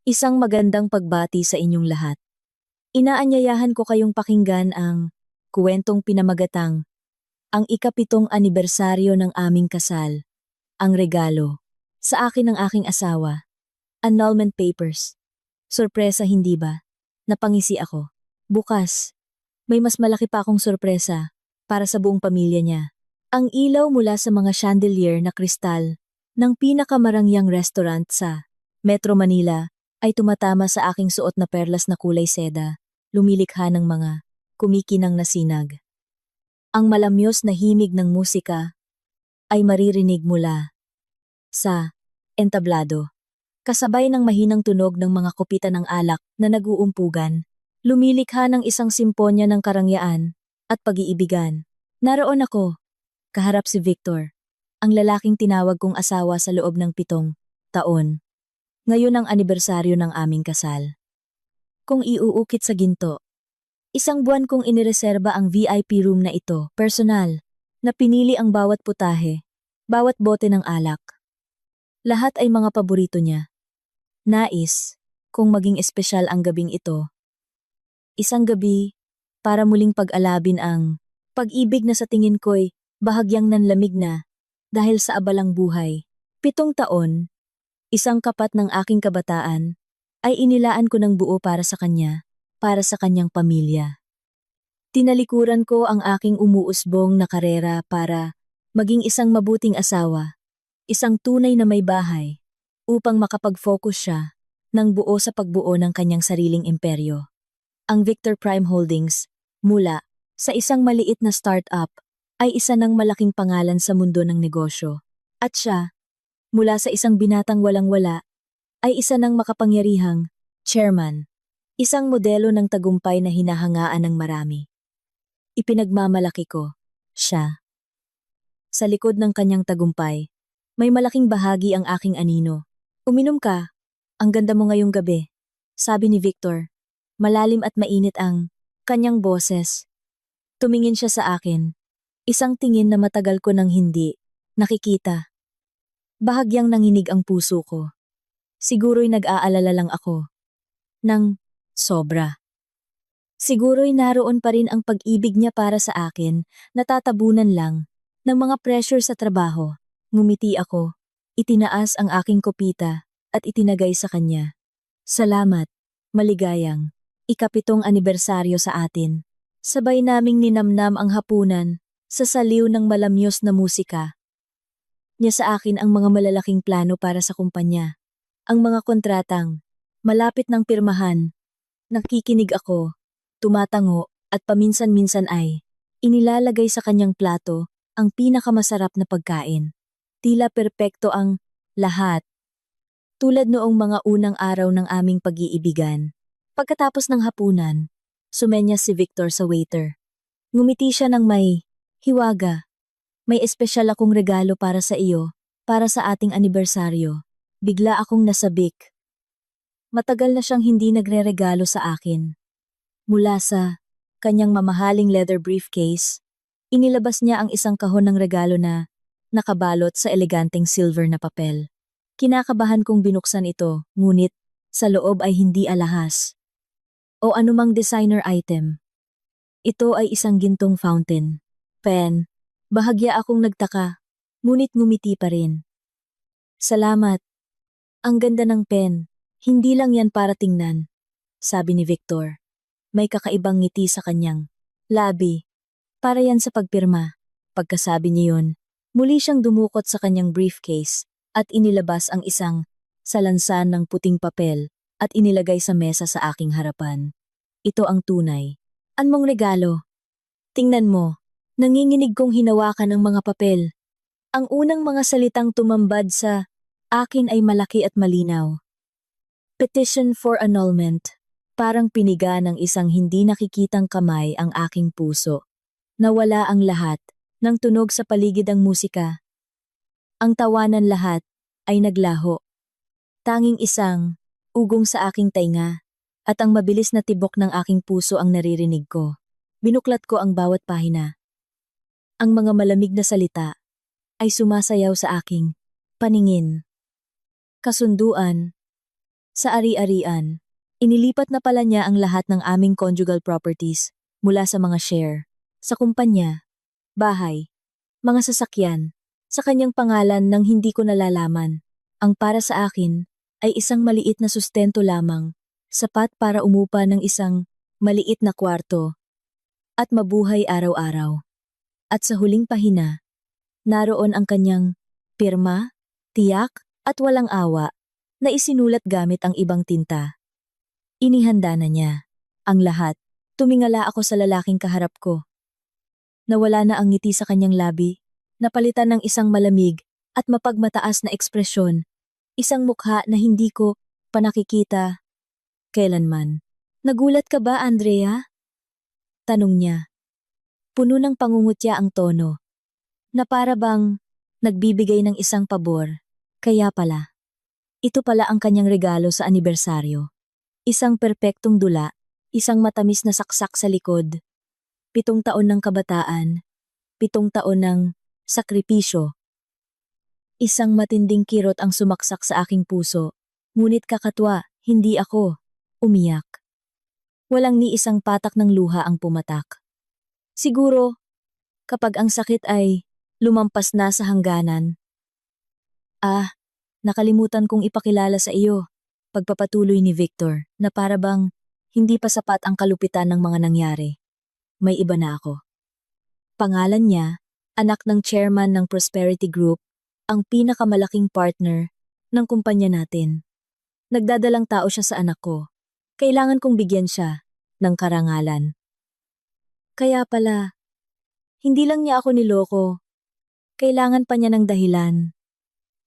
Isang magandang pagbati sa inyong lahat. Inaanyayahan ko kayong pakinggan ang kuwentong pinamagatang ang ikapitong anibersaryo ng aming kasal, ang regalo. Sa akin ng aking asawa, annulment papers. Sorpresa hindi ba? Napangisi ako. Bukas, may mas malaki pa akong sorpresa para sa buong pamilya niya. Ang ilaw mula sa mga chandelier na kristal ng pinakamarangyang restaurant sa Metro Manila ay tumatama sa aking suot na perlas na kulay seda, lumilikha ng mga kumikinang na sinag. Ang malamyos na himig ng musika ay maririnig mula sa entablado. Kasabay ng mahinang tunog ng mga kupitan ng alak na nag-uumpugan, lumilikha ng isang simponya ng karangyaan at pag-iibigan. Naroon ako, kaharap si Victor, ang lalaking tinawag kong asawa sa loob ng 7 taon. Ngayon ang anibersaryo ng aming kasal. Kung iuukit sa ginto, isang buwan kong inireserba ang VIP room na ito, personal, na pinili ang bawat putahe, bawat bote ng alak. Lahat ay mga paborito niya. Nais, kung maging espesyal ang gabing ito. Isang gabi, para muling pag-alabin ang pag-ibig na sa tingin ko'y bahagyang nanlamig na dahil sa abalang buhay. 7 taon, isang kapat ng aking kabataan, ay inilaan ko ng buo para sa kanya, para sa kanyang pamilya. Tinalikuran ko ang aking umuusbong na karera para maging isang mabuting asawa, isang tunay na may bahay, upang makapag-focus siya ng buo sa pagbuo ng kanyang sariling imperyo. Ang Victor Prime Holdings, mula sa isang maliit na startup, ay isa ng malaking pangalan sa mundo ng negosyo. At siya, mula sa isang binatang walang-wala, ay isa ng makapangyarihang chairman, isang modelo ng tagumpay na hinahangaan ng marami. Ipinagmamalaki ko, siya. Sa likod ng kanyang tagumpay, may malaking bahagi ang aking anino. Uminom ka, ang ganda mo ngayong gabi, sabi ni Victor. Malalim at mainit ang kanyang boses. Tumingin siya sa akin, isang tingin na matagal ko nang hindi nakikita. Bahagyang nanginig ang puso ko. Siguro'y nag-aalala lang ako. Nang sobra. Siguro'y naroon pa rin ang pag-ibig niya para sa akin, natatabunan lang ng mga pressure sa trabaho. Ngumiti ako, itinaas ang aking kopita at itinagay sa kanya. Salamat, maligayang, ikapitong anibersaryo sa atin. Sabay naming ninamnam ang hapunan sa saliw ng malamyos na musika. Niya sa akin ang mga malalaking plano para sa kumpanya. Ang mga kontratang, malapit ng pirmahan. Nakikinig ako, tumatango, at paminsan-minsan ay inilalagay sa kanyang plato ang pinakamasarap na pagkain. Tila perpekto ang lahat. Tulad noong mga unang araw ng aming pag-iibigan. Pagkatapos ng hapunan, sumenyas si Victor sa waiter. Ngumiti siya ng may hiwaga. May espesyal akong regalo para sa iyo, para sa ating anibersaryo. Bigla akong nasabik. Matagal na siyang hindi nagre-regalo sa akin. Mula sa kanyang mamahaling leather briefcase, inilabas niya ang isang kahon ng regalo na nakabalot sa eleganteng silver na papel. Kinakabahan kong binuksan ito, ngunit sa loob ay hindi alahas o anumang designer item. Ito ay isang gintong fountain pen. Bahagya akong nagtaka, ngunit ngumiti pa rin. Salamat. Ang ganda ng pen. Hindi lang yan para tingnan, sabi ni Victor. May kakaibang ngiti sa kanyang labi. Para yan sa pagpirma. Pagkasabi niya yun, muli siyang dumukot sa kanyang briefcase at inilabas ang isang salansan ng puting papel at inilagay sa mesa sa aking harapan. Ito ang tunay. Anmong regalo? Tingnan mo. Nanginginig kong hinawakan ang mga papel. Ang unang mga salitang tumambad sa akin ay malaki at malinaw. Petition for annulment. Parang piniga ng isang hindi nakikitang kamay ang aking puso. Nawala ang lahat, nang tunog sa paligid ang musika. Ang tawanan lahat ay naglaho. Tanging isang ugong sa aking tainga at ang mabilis na tibok ng aking puso ang naririnig ko. Binuklat ko ang bawat pahina. Ang mga malamig na salita ay sumasayaw sa aking paningin. Kasunduan, Sa ari-arian, inilipat na pala niya ang lahat ng aming conjugal properties mula sa mga share, sa kumpanya, bahay, mga sasakyan, sa kanyang pangalan nang hindi ko nalalaman. Ang para sa akin ay isang maliit na sustento lamang, sapat para umupa ng isang maliit na kwarto at mabuhay araw-araw. At sa huling pahina, naroon ang kanyang pirma, tiyak at walang awa na isinulat gamit ang ibang tinta. Inihanda na niya ang lahat. Tumingala ako sa lalaking kaharap ko. Nawala na ang ngiti sa kanyang labi, napalitan ng isang malamig at mapagmataas na ekspresyon, isang mukha na hindi ko pa nakikita kailanman. Nagulat ka ba, Andrea? Tanong niya. Puno ng pangungutya ang tono, na para bang nagbibigay ng isang pabor. Kaya pala, ito pala ang kanyang regalo sa anibersaryo. Isang perpektong dula, isang matamis na saksak sa likod. 7 taon ng kabataan, 7 taon ng sakripisyo. Isang matinding kirot ang sumaksak sa aking puso, ngunit kakatwa, hindi ako umiyak. Walang ni isang patak ng luha ang pumatak. Siguro, kapag ang sakit ay lumampas na sa hangganan. Nakalimutan kong ipakilala sa iyo, pagpapatuloy ni Victor, na para bang hindi pa sapat ang kalupitan ng mga nangyari. May iba na ako. Pangalan niya, anak ng chairman ng Prosperity Group, ang pinakamalaking partner ng kumpanya natin. Nagdadalang tao siya sa anak ko. Kailangan kong bigyan siya ng karangalan. Kaya pala, hindi lang niya ako niloko. Kailangan pa niya ng dahilan.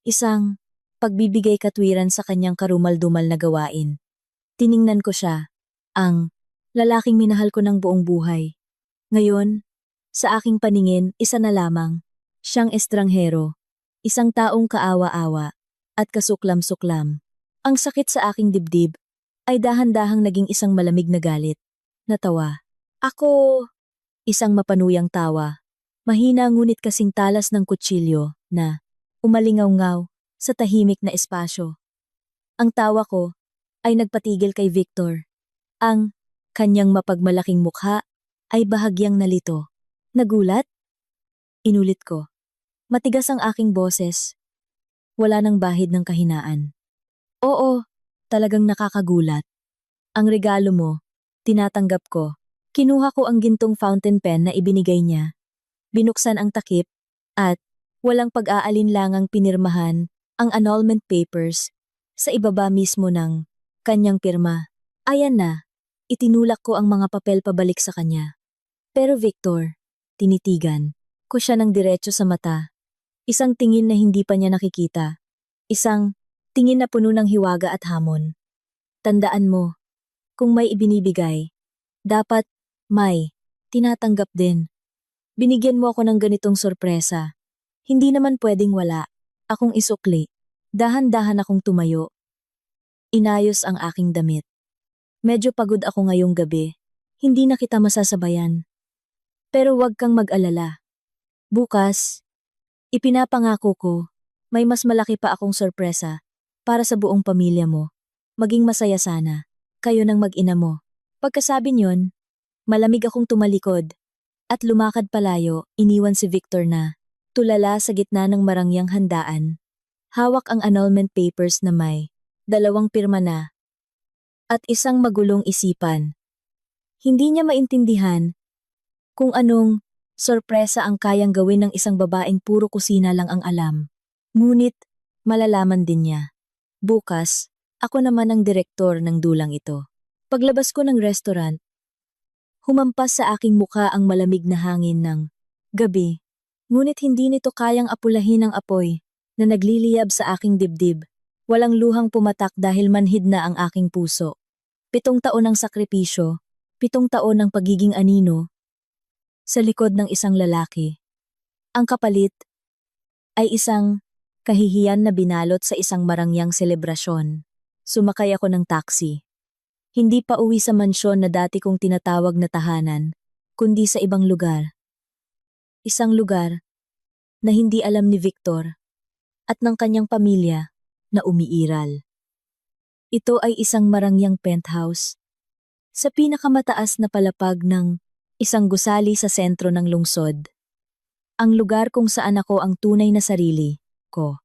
Isang pagbibigay katwiran sa kanyang karumal-dumal na gawain. Tiningnan ko siya, ang lalaking minahal ko ng buong buhay. Ngayon, sa aking paningin, isa na lamang. Siyang estranghero, isang taong kaawa-awa at kasuklam-suklam. Ang sakit sa aking dibdib ay dahan-dahang naging isang malamig na galit. Natawa. Ako, isang mapanuyang tawa. Mahina ngunit kasing talas ng kutsilyo na umalingaw-ngaw sa tahimik na espasyo. Ang tawa ko ay nagpatigil kay Victor. Ang kanyang mapagmalaking mukha ay bahagyang nalito. Nagulat? Inulit ko. Matigas ang aking boses. Wala nang bahid ng kahinaan. Oo, talagang nakakagulat. Ang regalo mo, tinatanggap ko. Kinuha ko ang gintong fountain pen na ibinigay niya. Binuksan ang takip at walang pag-aalinlangang pinirmahan ang annulment papers sa ibaba mismo ng kanyang pirma. Ayan na, itinulak ko ang mga papel pabalik sa kanya. Pero Victor, tinitigan ko siya ng diretso sa mata. Isang tingin na hindi pa niya nakikita. Isang tingin na puno ng hiwaga at hamon. Tandaan mo, kung may ibinibigay, dapat may tinatanggap din. Binigyan mo ako ng ganitong sorpresa. Hindi naman pwedeng wala. Akong isukli. Dahan-dahan akong tumayo. Inayos ang aking damit. Medyo pagod ako ngayong gabi. Hindi na kita masasabayan. Pero huwag kang mag-alala. Bukas, ipinapangako ko, may mas malaki pa akong sorpresa para sa buong pamilya mo. Maging masaya sana, kayo ng mag-ina mo. Pagkasabi niyon, malamig akong tumalikod at lumakad palayo, iniwan si Victor na tulala sa gitna ng marangyang handaan. Hawak ang annulment papers na may 2 pirma na at isang magulong isipan. Hindi niya maintindihan kung anong sorpresa ang kayang gawin ng isang babaeng puro kusina lang ang alam. Ngunit, malalaman din niya. Bukas, ako naman ang direktor ng dulang ito. Paglabas ko ng restaurant, humampas sa aking muka ang malamig na hangin ng gabi. Ngunit hindi nito kayang apulahin ang apoy na nagliliyab sa aking dibdib. Walang luhang pumatak dahil manhid na ang aking puso. 7 taon ng sakripisyo, 7 taon ng pagiging anino, sa likod ng isang lalaki. Ang kapalit ay isang kahihiyan na binalot sa isang marangyang selebrasyon. Sumakay ako ng taxi. Hindi pa uwi sa mansyon na dati kong tinatawag na tahanan, kundi sa ibang lugar. Isang lugar na hindi alam ni Victor at ng kanyang pamilya na umiiral. Ito ay isang marangyang penthouse sa pinakamataas na palapag ng isang gusali sa sentro ng lungsod. Ang lugar kung saan ako ang tunay na sarili ko.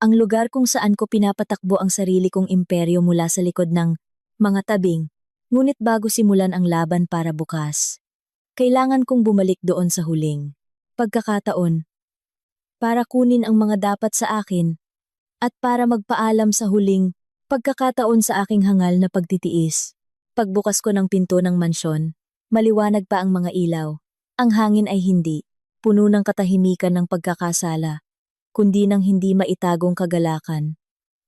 Ang lugar kung saan ko pinapatakbo ang sarili kong imperyo mula sa likod ng mga tabing, ngunit bago simulan ang laban para bukas. Kailangan kong bumalik doon sa huling pagkakataon para kunin ang mga dapat sa akin at para magpaalam sa huling pagkakataon sa aking hangal na pagtitiis. Pagbukas ko ng pinto ng mansyon, maliwanag pa ang mga ilaw. Ang hangin ay hindi puno ng katahimikan ng pagkakasala, kundi ng hindi maitagong kagalakan.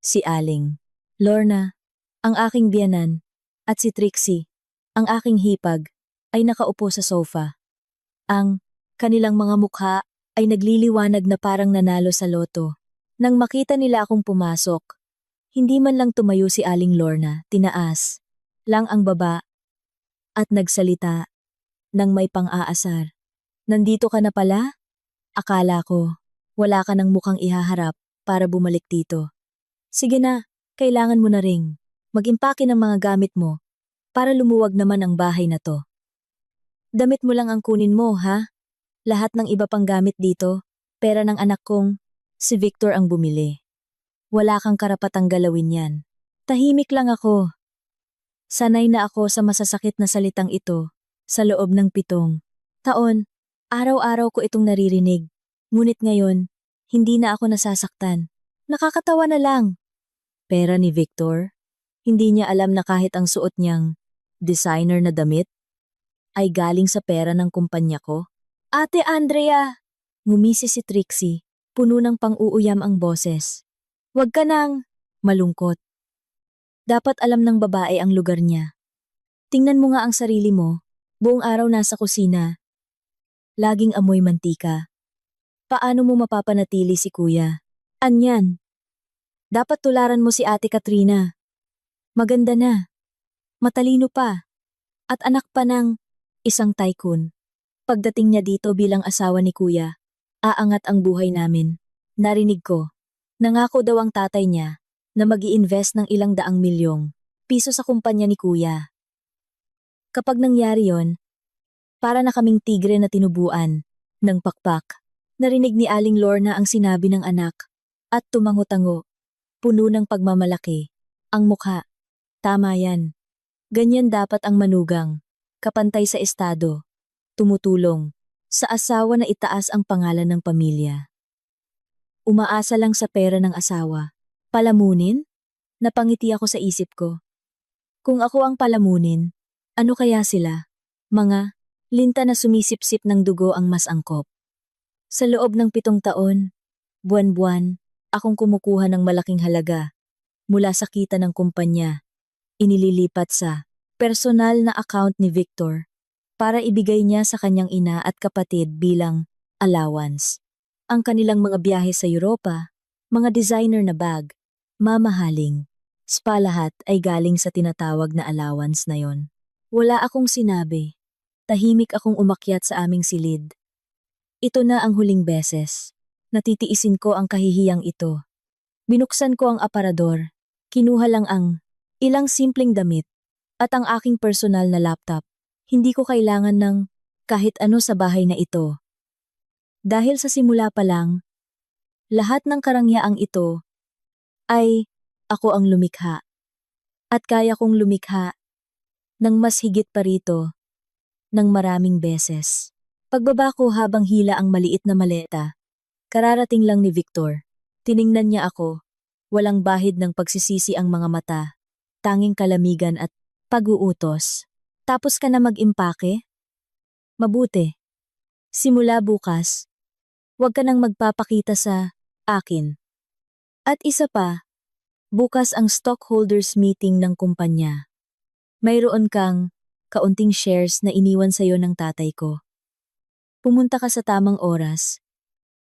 Si Aling Lorna, ang aking biyanan, at si Trixie, ang aking hipag, ay nakaupo sa sofa. Ang kanilang mga mukha ay nagliliwanag na parang nanalo sa loto. Nang makita nila akong pumasok, hindi man lang tumayo si Aling Lorna, tinaas lang ang baba at nagsalita nang may pang-aasar. Nandito ka na pala? Akala ko, wala ka nang mukhang ihaharap para bumalik dito. Sige na, kailangan mo na ring mag-impake ng mga gamit mo para lumuwag naman ang bahay na to. Damit mo lang ang kunin mo, ha? Lahat ng iba pang gamit dito, pera ng anak kong, si Victor ang bumili. Wala kang karapatang galawin yan. Tahimik lang ako. Sanay na ako sa masasakit na salitang ito sa loob ng 7 taon. Araw-araw ko itong naririnig. Ngunit ngayon, hindi na ako nasasaktan. Nakakatawa na lang. Pera ni Victor? Hindi niya alam na kahit ang suot niyang designer na damit ay galing sa pera ng kumpanya ko. Ate Andrea! Ngumisi si Trixie, puno ng pang-uuyam ang boses. Huwag ka nang malungkot. Dapat alam ng babae ang lugar niya. Tingnan mo nga ang sarili mo, buong araw nasa kusina. Laging amoy mantika. Paano mo mapapanatili si kuya? Anyan. Dapat tularan mo si Ate Katrina. Maganda na. Matalino pa. At anak pa ng isang tycoon. Pagdating niya dito bilang asawa ni kuya, aangat ang buhay namin. Narinig ko. Nangako daw ang tatay niya na mag-i-invest ng ilang daang milyong piso sa kumpanya ni kuya. Kapag nangyari yon, para na kaming tigre na tinubuan ng pakpak. Narinig ni Aling Lorna ang sinabi ng anak at tumango-tango, puno ng pagmamalaki. Ang mukha. Tama yan. Ganyan dapat ang manugang, kapantay sa estado, tumutulong sa asawa na itaas ang pangalan ng pamilya. Umaasa lang sa pera ng asawa. Palamunin? Napangiti ako sa isip ko. Kung ako ang palamunin, ano kaya sila? Mga linta na sumisipsip ng dugo ang mas angkop. Sa loob ng 7 taon, buwan-buwan, akong kumukuha ng malaking halaga mula sa kita ng kumpanya. Inililipat sa personal na account ni Victor para ibigay niya sa kanyang ina at kapatid bilang allowance. Ang kanilang mga biyahe sa Europa, mga designer na bag, mamahaling, spa lahat ay galing sa tinatawag na allowance na yon. Wala akong sinabi. Tahimik akong umakyat sa aming silid. Ito na ang huling beses. Natitiisin ko ang kahihiyang ito. Binuksan ko ang aparador. Kinuha lang ang ilang simpleng damit at ang aking personal na laptop. Hindi ko kailangan ng kahit ano sa bahay na ito. Dahil sa simula pa lang, lahat ng karangyaang ito ay ako ang lumikha. At kaya kong lumikha ng mas higit pa rito ng maraming beses. Pagbaba ko habang hila ang maliit na maleta, kararating lang ni Victor. Tiningnan niya ako, walang bahid ng pagsisisi ang mga mata, tanging kalamigan at pag-uutos. Tapos ka na mag-impake? Mabuti. Simula bukas, huwag ka nang magpapakita sa akin. At isa pa, bukas ang stockholders meeting ng kumpanya. Mayroon kang kaunting shares na iniwan sa'yo ng tatay ko. Pumunta ka sa tamang oras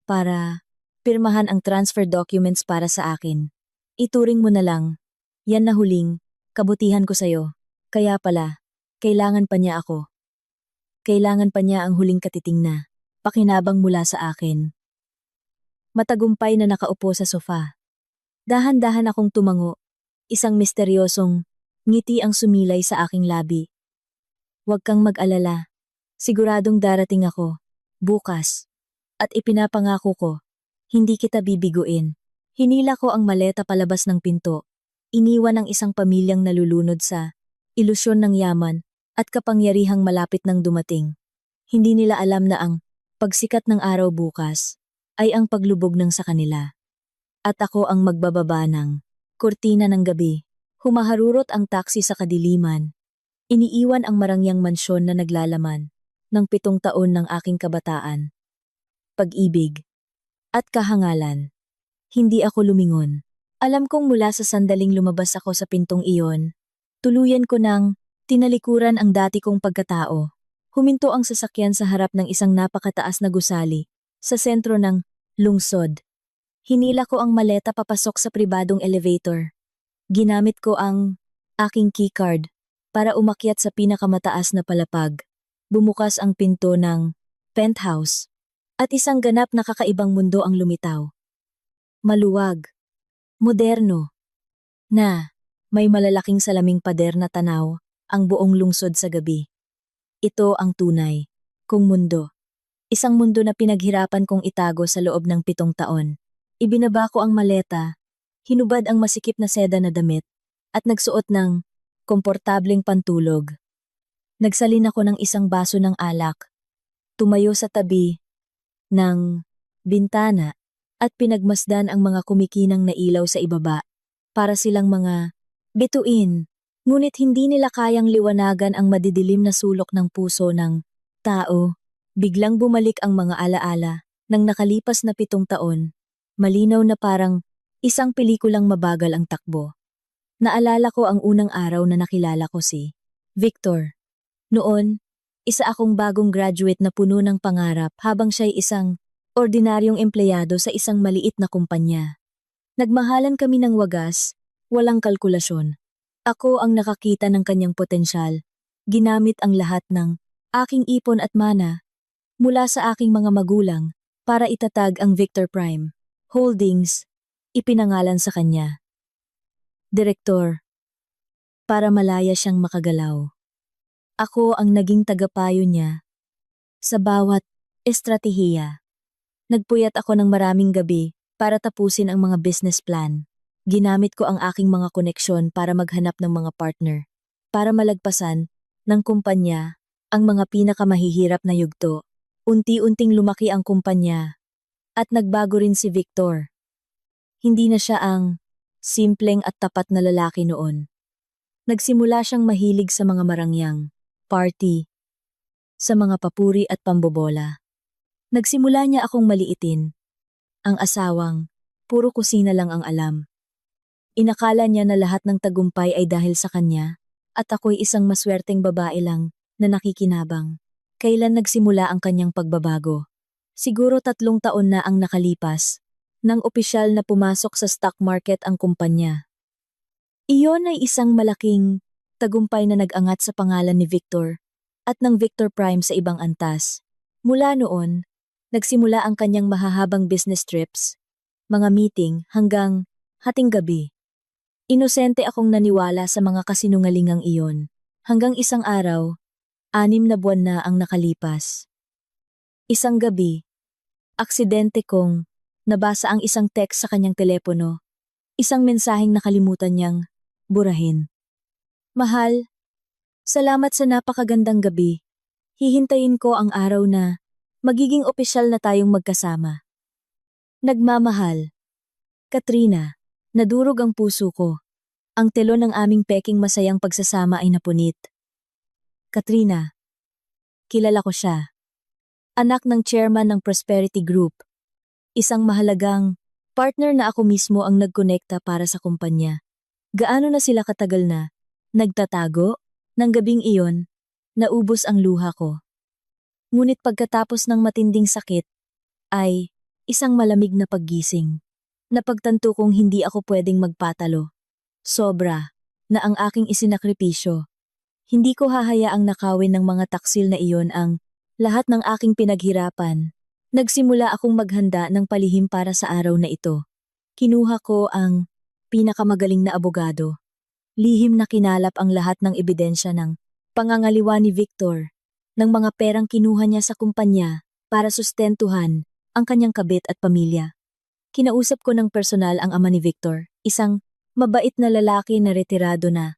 para pirmahan ang transfer documents para sa akin. Ituring mo na lang, yan na huling kabutihan ko sa'yo. Kaya pala, kailangan pa niya ako. Kailangan pa niya ang huling katiting na pakinabang mula sa akin. Matagumpay na nakaupo sa sofa. Dahan-dahan akong tumango. Isang misteryosong ngiti ang sumilay sa aking labi. Huwag kang mag-alala. Siguradong darating ako. Bukas. At ipinapangako ko, hindi kita bibiguin. Hinila ko ang maleta palabas ng pinto. Iniwan ang isang pamilyang nalulunod sa ilusyon ng yaman at kapangyarihang malapit ng dumating. Hindi nila alam na ang pagsikat ng araw bukas ay ang paglubog ng sa kanila. At ako ang magbababa ng kurtina ng gabi. Humaharurot ang taksi sa kadiliman. Iniiwan ang marangyang mansyon na naglalaman ng 7 taon ng aking kabataan. Pag-ibig at kahangalan. Hindi ako lumingon. Alam kong mula sa sandaling lumabas ako sa pintong iyon, tuluyan ko nang tinalikuran ang dati kong pagkatao. Huminto ang sasakyan sa harap ng isang napakataas na gusali sa sentro ng lungsod. Hinila ko ang maleta papasok sa pribadong elevator. Ginamit ko ang aking keycard para umakyat sa pinakamataas na palapag. Bumukas ang pinto ng penthouse at isang ganap na kakaibang mundo ang lumitaw. Maluwag, moderno, na may malalaking salaming pader na tanaw ang buong lungsod sa gabi. Ito ang tunay kong mundo. Isang mundo na pinaghirapan kong itago sa loob ng 7 taon. Ibinaba ko ang maleta, hinubad ang masikip na seda na damit, at nagsuot ng komportableng pantulog. Nagsalin ako ng isang baso ng alak, tumayo sa tabi ng bintana at pinagmasdan ang mga kumikinang na ilaw sa ibaba para silang mga bituin. Ngunit hindi nila kayang liwanagan ang madidilim na sulok ng puso ng tao. Biglang bumalik ang mga alaala ng nakalipas na 7 taon. Malinaw na parang isang pelikulang mabagal ang takbo. Naalala ko ang unang araw na nakilala ko si Victor. Noon, isa akong bagong graduate na puno ng pangarap habang siya'y isang ordinaryong empleyado sa isang maliit na kumpanya. Nagmahalan kami ng wagas, walang kalkulasyon. Ako ang nakakita ng kanyang potensyal. Ginamit ang lahat ng aking ipon at mana mula sa aking mga magulang para itatag ang Victor Prime Holdings, ipinangalan sa kanya. Direktor, para malaya siyang makagalaw. Ako ang naging tagapayo niya sa bawat estratehiya. Nagpuyat ako ng maraming gabi para tapusin ang mga business plan. Ginamit ko ang aking mga koneksyon para maghanap ng mga partner, para malagpasan ng kumpanya ang mga pinakamahihirap na yugto. Unti-unting lumaki ang kumpanya at nagbago rin si Victor. Hindi na siya ang simpleng at tapat na lalaki noon. Nagsimula siyang mahilig sa mga marangyang party, sa mga papuri at pambobola. Nagsimula niya akong maliitin. Ang asawang, puro kusina lang ang alam. Inakala niya na lahat ng tagumpay ay dahil sa kanya, at ako'y isang maswerteng babae lang na nakikinabang. Kailan nagsimula ang kanyang pagbabago? Siguro 3 taon na ang nakalipas, nang opisyal na pumasok sa stock market ang kumpanya. Iyon ay isang malaking tagumpay na nag-angat sa pangalan ni Victor at ng Victor Prime sa ibang antas. Mula noon, nagsimula ang kanyang mahahabang business trips, mga meeting hanggang hating gabi. Inosente akong naniwala sa mga kasinungalingang iyon. Hanggang isang araw, 6 na buwan na ang nakalipas. Isang gabi, aksidente kong nabasa ang isang text sa kanyang telepono. Isang mensaheng nakalimutan niyang burahin. Mahal, salamat sa napakagandang gabi. Hihintayin ko ang araw na magiging opisyal na tayong magkasama. Nagmamahal. Katrina, nadurog ang puso ko. Ang telo ng aming peking masayang pagsasama ay napunit. Katrina, kilala ko siya. Anak ng chairman ng Prosperity Group. Isang mahalagang partner na ako mismo ang nagkonekta para sa kumpanya. Gaano na sila katagal na nagtatago? Nang gabing iyon, naubos ang luha ko. Ngunit pagkatapos ng matinding sakit, ay isang malamig na paggising. Napagtanto kong hindi ako pwedeng magpatalo. Sobra na ang aking isinakripisyo. Hindi ko hahayaang nakawin ng mga taksil na iyon ang lahat ng aking pinaghirapan. Nagsimula akong maghanda ng palihim para sa araw na ito. Kinuha ko ang pinakamagaling na abogado. Lihim na kinalap ang lahat ng ebidensya ng pangangaliwa ni Victor, ng mga perang kinuha niya sa kumpanya para sustentuhan ang kanyang kabit at pamilya. Kinausap ko ng personal ang ama ni Victor, isang mabait na lalaki na retirado na,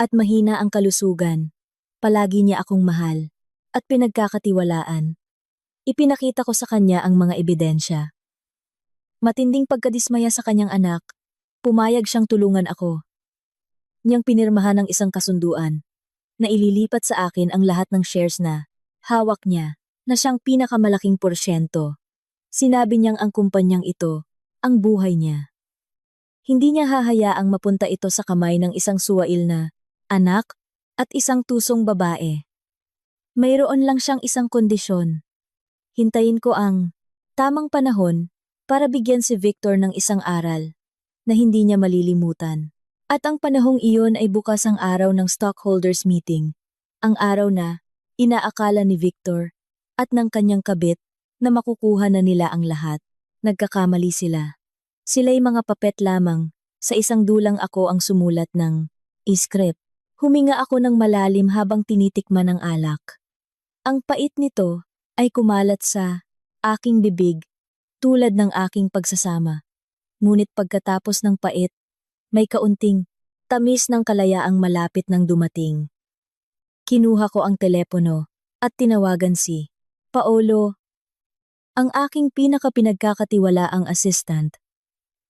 at mahina ang kalusugan. Palagi niya akong mahal at pinagkakatiwalaan. Ipinakita ko sa kanya ang mga ebidensya. Matinding pagkadismaya sa kanyang anak, pumayag siyang tulungan ako. Niyang pinirmahan ng isang kasunduan na ililipat sa akin ang lahat ng shares na hawak niya na siyang pinakamalaking porsyento. Sinabi niyang ang kumpanyang ito ang buhay niya. Hindi niya hahayaang mapunta ito sa kamay ng isang suwail na anak at isang tusong babae. Mayroon lang siyang isang kondisyon. Hintayin ko ang tamang panahon para bigyan si Victor ng isang aral na hindi niya malilimutan. At ang panahong iyon ay bukas ang araw ng stockholders meeting, ang araw na inaakala ni Victor at ng kanyang kabit na makukuha na nila ang lahat. Nagkakamali sila. Sila'y mga papet lamang, sa isang dulang ako ang sumulat ng script. Huminga ako ng malalim habang tinitikman ang alak. Ang pait nito ay kumalat sa aking bibig tulad ng aking pagsasama. Ngunit pagkatapos ng pait, may kaunting tamis ng kalayaang malapit nang dumating. Kinuha ko ang telepono at tinawagan si Paolo, ang aking pinakapinagkakatiwalaang assistant,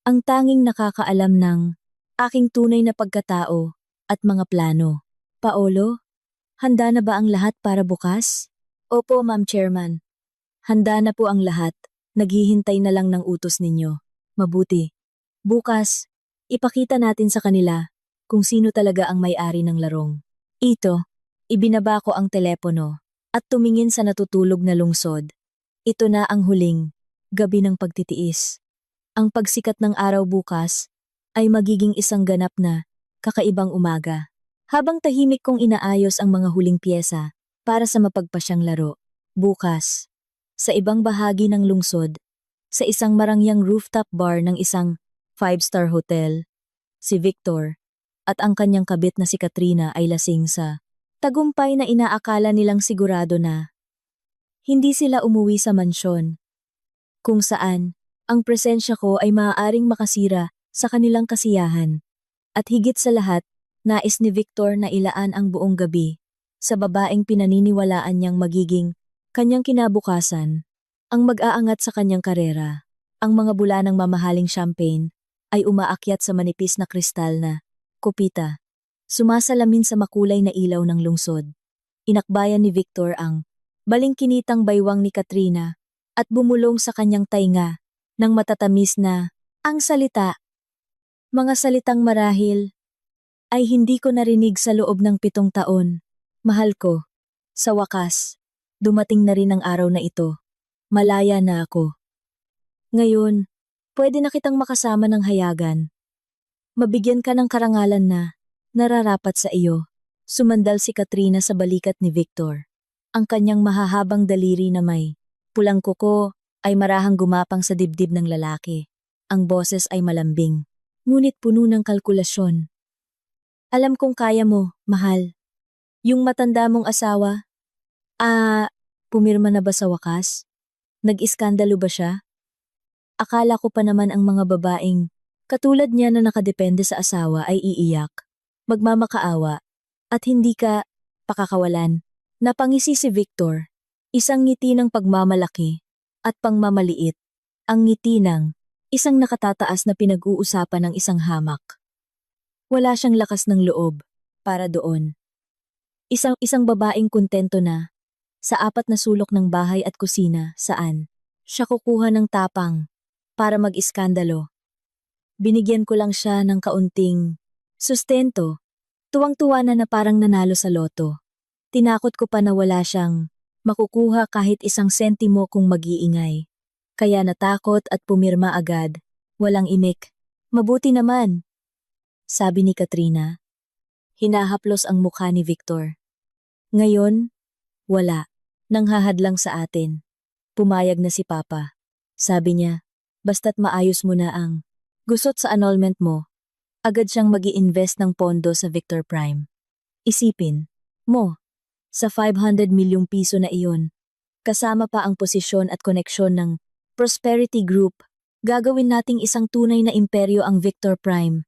ang tanging nakakaalam ng aking tunay na pagkatao at mga plano. Paolo, handa na ba ang lahat para bukas? Opo, Ma'am Chairman. Handa na po ang lahat. Naghihintay na lang ng utos ninyo. Mabuti. Bukas, ipakita natin sa kanila kung sino talaga ang may-ari ng larong. Ito, ibinaba ko ang telepono at tumingin sa natutulog na lungsod. Ito na ang huling gabi ng pagtitiis. Ang pagsikat ng araw bukas ay magiging isang ganap na kakaibang umaga. Habang tahimik kong inaayos ang mga huling piyesa para sa mapagpasyang laro, bukas, sa ibang bahagi ng lungsod, sa isang marangyang rooftop bar ng isang 5-star hotel, si Victor at ang kanyang kabit na si Katrina ay lasing sa tagumpay na inaakala nilang sigurado na hindi sila umuwi sa mansyon, kung saan ang presensya ko ay maaaring makasira sa kanilang kasiyahan. At higit sa lahat, nais ni Victor na ilaan ang buong gabi sa babaeng pinaniniwalaan niyang magiging kanyang kinabukasan, ang mag-aangat sa kanyang karera. Ang mga bula ng mamahaling champagne ay umaakyat sa manipis na kristal na kopita, sumasalamin sa makulay na ilaw ng lungsod. Inakbayan ni Victor ang balingkinitang baywang ni Katrina at bumulong sa kanyang tainga ng matatamis na ang salita. Mga salitang marahil ay hindi ko narinig sa loob ng 7 taon. Mahal ko, sa wakas, dumating na rin ang araw na ito. Malaya na ako. Ngayon, pwede na kitang makasama ng hayagan. Mabigyan ka ng karangalan na nararapat sa iyo. Sumandal si Katrina sa balikat ni Victor. Ang kanyang mahahabang daliri na may pulang kuko ay marahang gumapang sa dibdib ng lalaki. Ang boses ay malambing, ngunit puno ng kalkulasyon. Alam kong kaya mo, mahal. Yung matanda mong asawa, pumirma na ba sa wakas? Nag-iskandalo ba siya? Akala ko pa naman ang mga babaeng katulad niya na nakadepende sa asawa ay iiyak, magmamakaawa, at hindi ka pakakawalan. Napangisi si Victor, isang ngiti ng pagmamalaki at pangmamaliit, ang ngiti ng isang nakatataas na pinag-uusapan ng isang hamak. Wala siyang lakas ng loob para doon. Isang babaeng kontento na sa 4 na sulok ng bahay at kusina saan siya kukuha ng tapang para mag-iskandalo. Binigyan ko lang siya ng kaunting sustento, tuwang-tuwa na parang nanalo sa loto. Tinakot ko pa na wala siyang makukuha kahit 1 sentimo kung mag-iingay. Kaya natakot at pumirma agad, walang imik. Mabuti naman, sabi ni Katrina. Hinahaplos ang mukha ni Victor. Ngayon, wala. Nanghahadlang sa atin. Pumayag na si Papa. Sabi niya, basta't maayos mo na ang gusot sa annulment mo, agad siyang mag-i-invest ng pondo sa Victor Prime. Isipin mo, sa 500 milyong piso na iyon, kasama pa ang posisyon at koneksyon ng Prosperity Group, gagawin nating isang tunay na imperyo ang Victor Prime.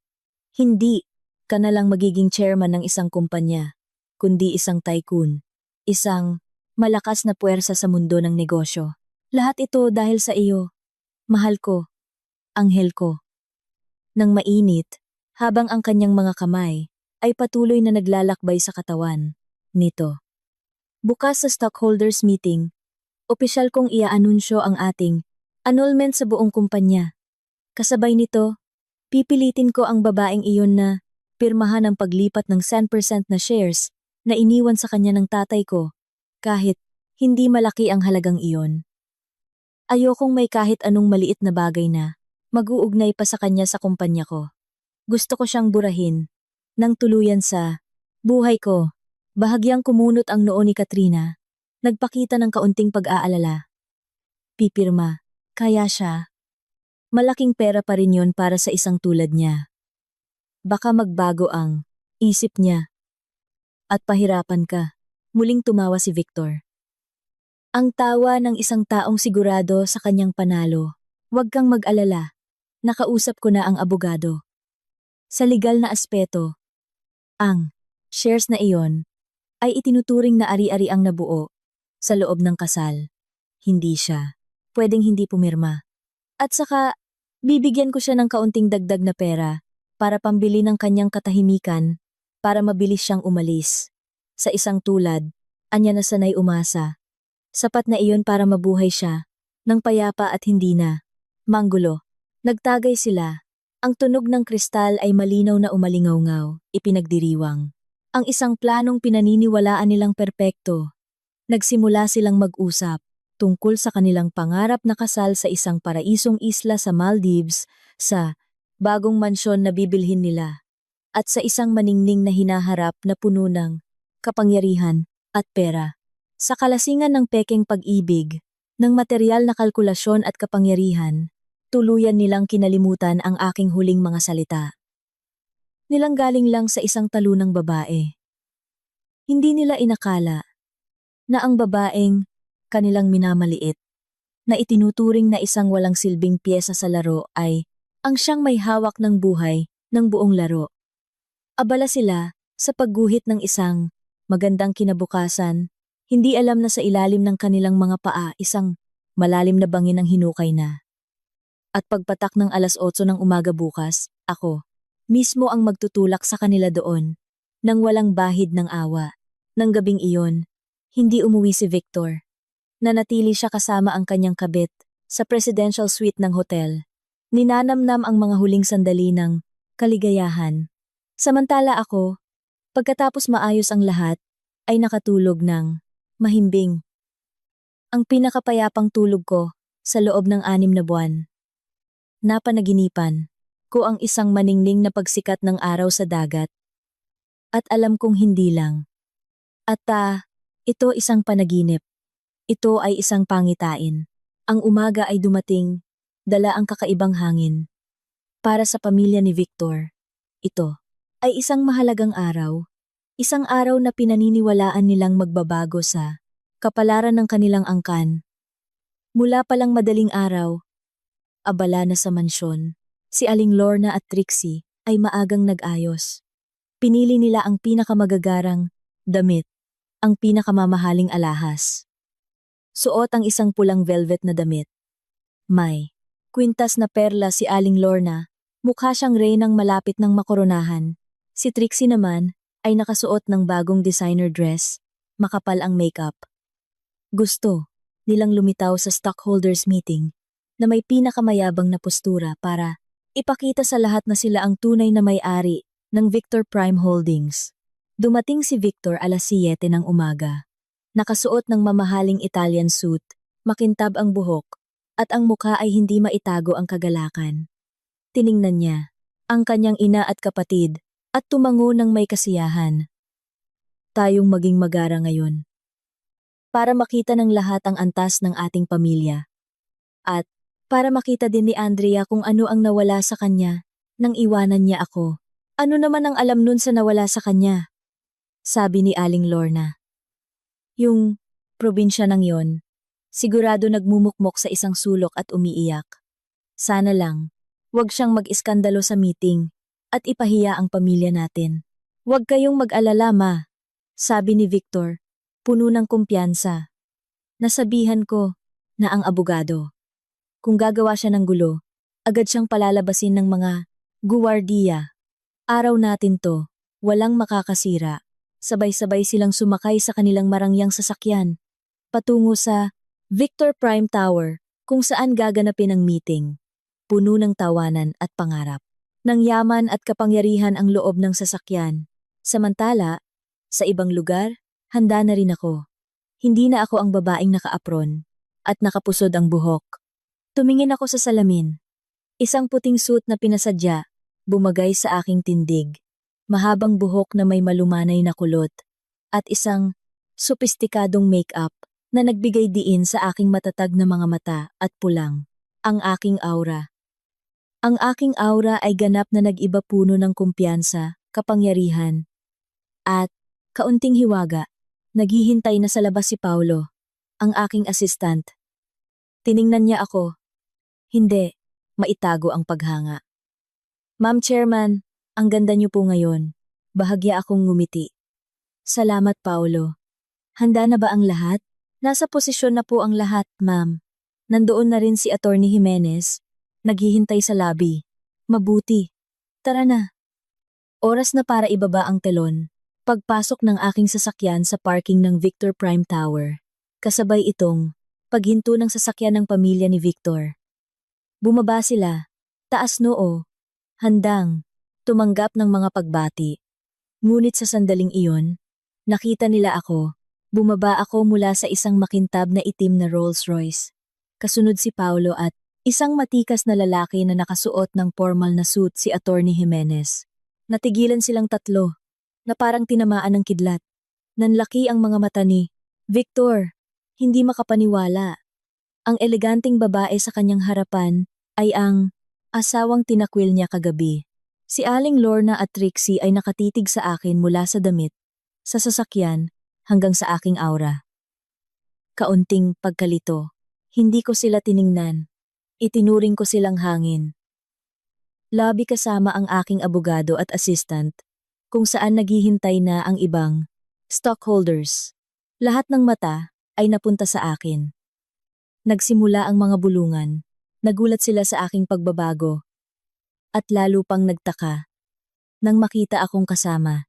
Hindi ka na lang magiging chairman ng isang kumpanya, kundi isang tycoon, isang malakas na puwersa sa mundo ng negosyo. Lahat ito dahil sa iyo, mahal ko, anghel ko. Nang mainit, habang ang kanyang mga kamay ay patuloy na naglalakbay sa katawan nito. Bukas sa stockholders meeting, opisyal kong iaanunsyo ang ating annulment sa buong kumpanya. Kasabay nito, pipilitin ko ang babaeng iyon na pirmahan ang paglipat ng 10% na shares na iniwan sa kanya ng tatay ko, kahit hindi malaki ang halagang iyon. Ayokong may kahit anong maliit na bagay na mag-uugnay pa sa kanya sa kumpanya ko. Gusto ko siyang burahin nang tuluyan sa buhay ko. Bahagyang kumunot ang noo ni Katrina, nagpakita ng kaunting pag-aalala. Pipirma, kaya siya. Malaking pera pa rin yon para sa isang tulad niya. Baka magbago ang isip niya. At pahirapan ka. Muling tumawa si Victor. Ang tawa ng isang taong sigurado sa kanyang panalo. Huwag kang mag-alala. Nakausap ko na ang abogado. Sa legal na aspeto, ang shares na iyon ay itinuturing na ari-ari ang nabuo sa loob ng kasal. Hindi siya pwedeng hindi pumirma. At saka, bibigyan ko siya ng kaunting dagdag na pera para pambili ng kanyang katahimikan para mabilis siyang umalis. Sa isang tulad, anya na sanay umasa. Sapat na iyon para mabuhay siya ng payapa at hindi na manggulo. Nagtagay sila. Ang tunog ng kristal ay malinaw na umalingaw-ngaw, ipinagdiriwang. Ang isang planong pinaniniwalaan nilang perpekto. Nagsimula silang mag-usap tungkol sa kanilang pangarap na kasal sa isang paraisong isla sa Maldives, sa bagong mansyon na bibilhin nila, at sa isang maningning na hinaharap na puno ng kapangyarihan at pera. Sa kalasingan ng pekeng pag-ibig, ng material na kalkulasyon at kapangyarihan, tuluyan nilang kinalimutan ang aking huling mga salita. Nilanggaling lang sa isang talunang babae. Hindi nila inakala na ang babaeng kanilang minamaliit, na itinuturing na isang walang silbing piyesa sa laro ay ang siyang may hawak ng buhay ng buong laro. Abala sila sa pagguhit ng isang magandang kinabukasan, hindi alam na sa ilalim ng kanilang mga paa isang malalim na bangin ang hinukay na. At pagpatak ng 8:00 ng umaga bukas, ako mismo ang magtutulak sa kanila doon, nang walang bahid ng awa. Nang gabing iyon, hindi umuwi si Victor. Nanatili siya kasama ang kanyang kabit sa presidential suite ng hotel. Ninanamnam ang mga huling sandali ng kaligayahan. Samantala ako, pagkatapos maayos ang lahat, ay nakatulog ng mahimbing. Ang pinakapayapang tulog ko sa loob ng 6 na buwan. Napanaginipan ko ang isang maningning na pagsikat ng araw sa dagat. At alam kong hindi lang. At ito isang panaginip. Ito ay isang pangitain. Ang umaga ay dumating, dala ang kakaibang hangin. Para sa pamilya ni Victor, ito ay isang mahalagang araw. Isang araw na pinaniniwalaan nilang magbabago sa kapalaran ng kanilang angkan. Mula palang madaling araw, abala na sa mansyon, si Aling Lorna at Trixie ay maagang nag-ayos. Pinili nila ang pinakamagagarang damit, ang pinakamamahaling alahas. Suot ang isang pulang velvet na damit. May kwintas na perla si Aling Lorna, mukha siyang reynang malapit ng makoronahan. Si Trixie naman ay nakasuot ng bagong designer dress, makapal ang makeup. Gusto nilang lumitaw sa stockholders meeting na may pinakamayabang na postura para ipakita sa lahat na sila ang tunay na may-ari ng Victor Prime Holdings. Dumating si Victor 7:00 ng umaga. Nakasuot ng mamahaling Italian suit, makintab ang buhok, at ang mukha ay hindi maitago ang kagalakan. Tiningnan niya ang kanyang ina at kapatid at tumango ng may kasiyahan. Tayong maging magara ngayon. Para makita ng lahat ang antas ng ating pamilya. At para makita din ni Andrea kung ano ang nawala sa kanya nang iwanan niya ako. Ano naman ang alam nun sa nawala sa kanya? Sabi ni Aling Lorna. Yung probinsya ng yon, sigurado nagmumukmok sa isang sulok at umiiyak. Sana lang, wag siyang mag-iskandalo sa meeting at ipahiya ang pamilya natin. Wag kayong mag-alala, ma, sabi ni Victor, puno ng kumpiyansa. Nasabihan ko na ang abogado. Kung gagawa siya ng gulo, agad siyang palalabasin ng mga guwardiya. Araw natin to, walang makakasira. Sabay-sabay silang sumakay sa kanilang marangyang sasakyan, patungo sa Victor Prime Tower kung saan gaganapin ang meeting. Puno ng tawanan at pangarap. Ng yaman at kapangyarihan ang loob ng sasakyan. Samantala, sa ibang lugar, handa na rin ako. Hindi na ako ang babaeng naka-apron at nakapusod ang buhok. Tumingin ako sa salamin. Isang puting suit na pinasadya, bumagay sa aking tindig. Mahabang buhok na may malumanay na kulot, at isang sopistikadong make-up na nagbigay diin sa aking matatag na mga mata at pulang. Ang aking aura. Ang aking aura ay ganap na nag-iba puno ng kumpiyansa, kapangyarihan, at kaunting hiwaga. Naghihintay na sa labas si Paulo, ang aking assistant. Tiningnan niya ako. Hindi, maitago ang paghanga. Ma'am Chairman, ang ganda niyo po ngayon. Bahagya akong ngumiti. Salamat, Paulo. Handa na ba ang lahat? Nasa posisyon na po ang lahat, ma'am. Nandoon na rin si Attorney Jimenez. Naghihintay sa lobby. Mabuti. Tara na. Oras na para ibaba ang telon. Pagpasok ng aking sasakyan sa parking ng Victor Prime Tower. Kasabay itong paghinto ng sasakyan ng pamilya ni Victor. Bumaba sila. Taas noo. Handang tumanggap ng mga pagbati. Ngunit sa sandaling iyon, nakita nila ako. Bumaba ako mula sa isang makintab na itim na Rolls Royce. Kasunod si Paulo at isang matikas na lalaki na nakasuot ng formal na suit, si Attorney Jimenez. Natigilan silang tatlo, na parang tinamaan ng kidlat. Nanlaki ang mga mata ni Victor. Hindi makapaniwala. Ang eleganting babae sa kanyang harapan ay ang asawang tinakwil niya kagabi. Si Aling Lorna at Trixie ay nakatitig sa akin mula sa damit, sa sasakyan, hanggang sa aking aura. Kaunting pagkalito. Hindi ko sila tiningnan. Itinuring ko silang hangin. Lobby kasama ang aking abogado at assistant, kung saan naghihintay na ang ibang stockholders. Lahat ng mata ay napunta sa akin. Nagsimula ang mga bulungan. Nagulat sila sa aking pagbabago. At lalo pang nagtaka nang makita akong kasama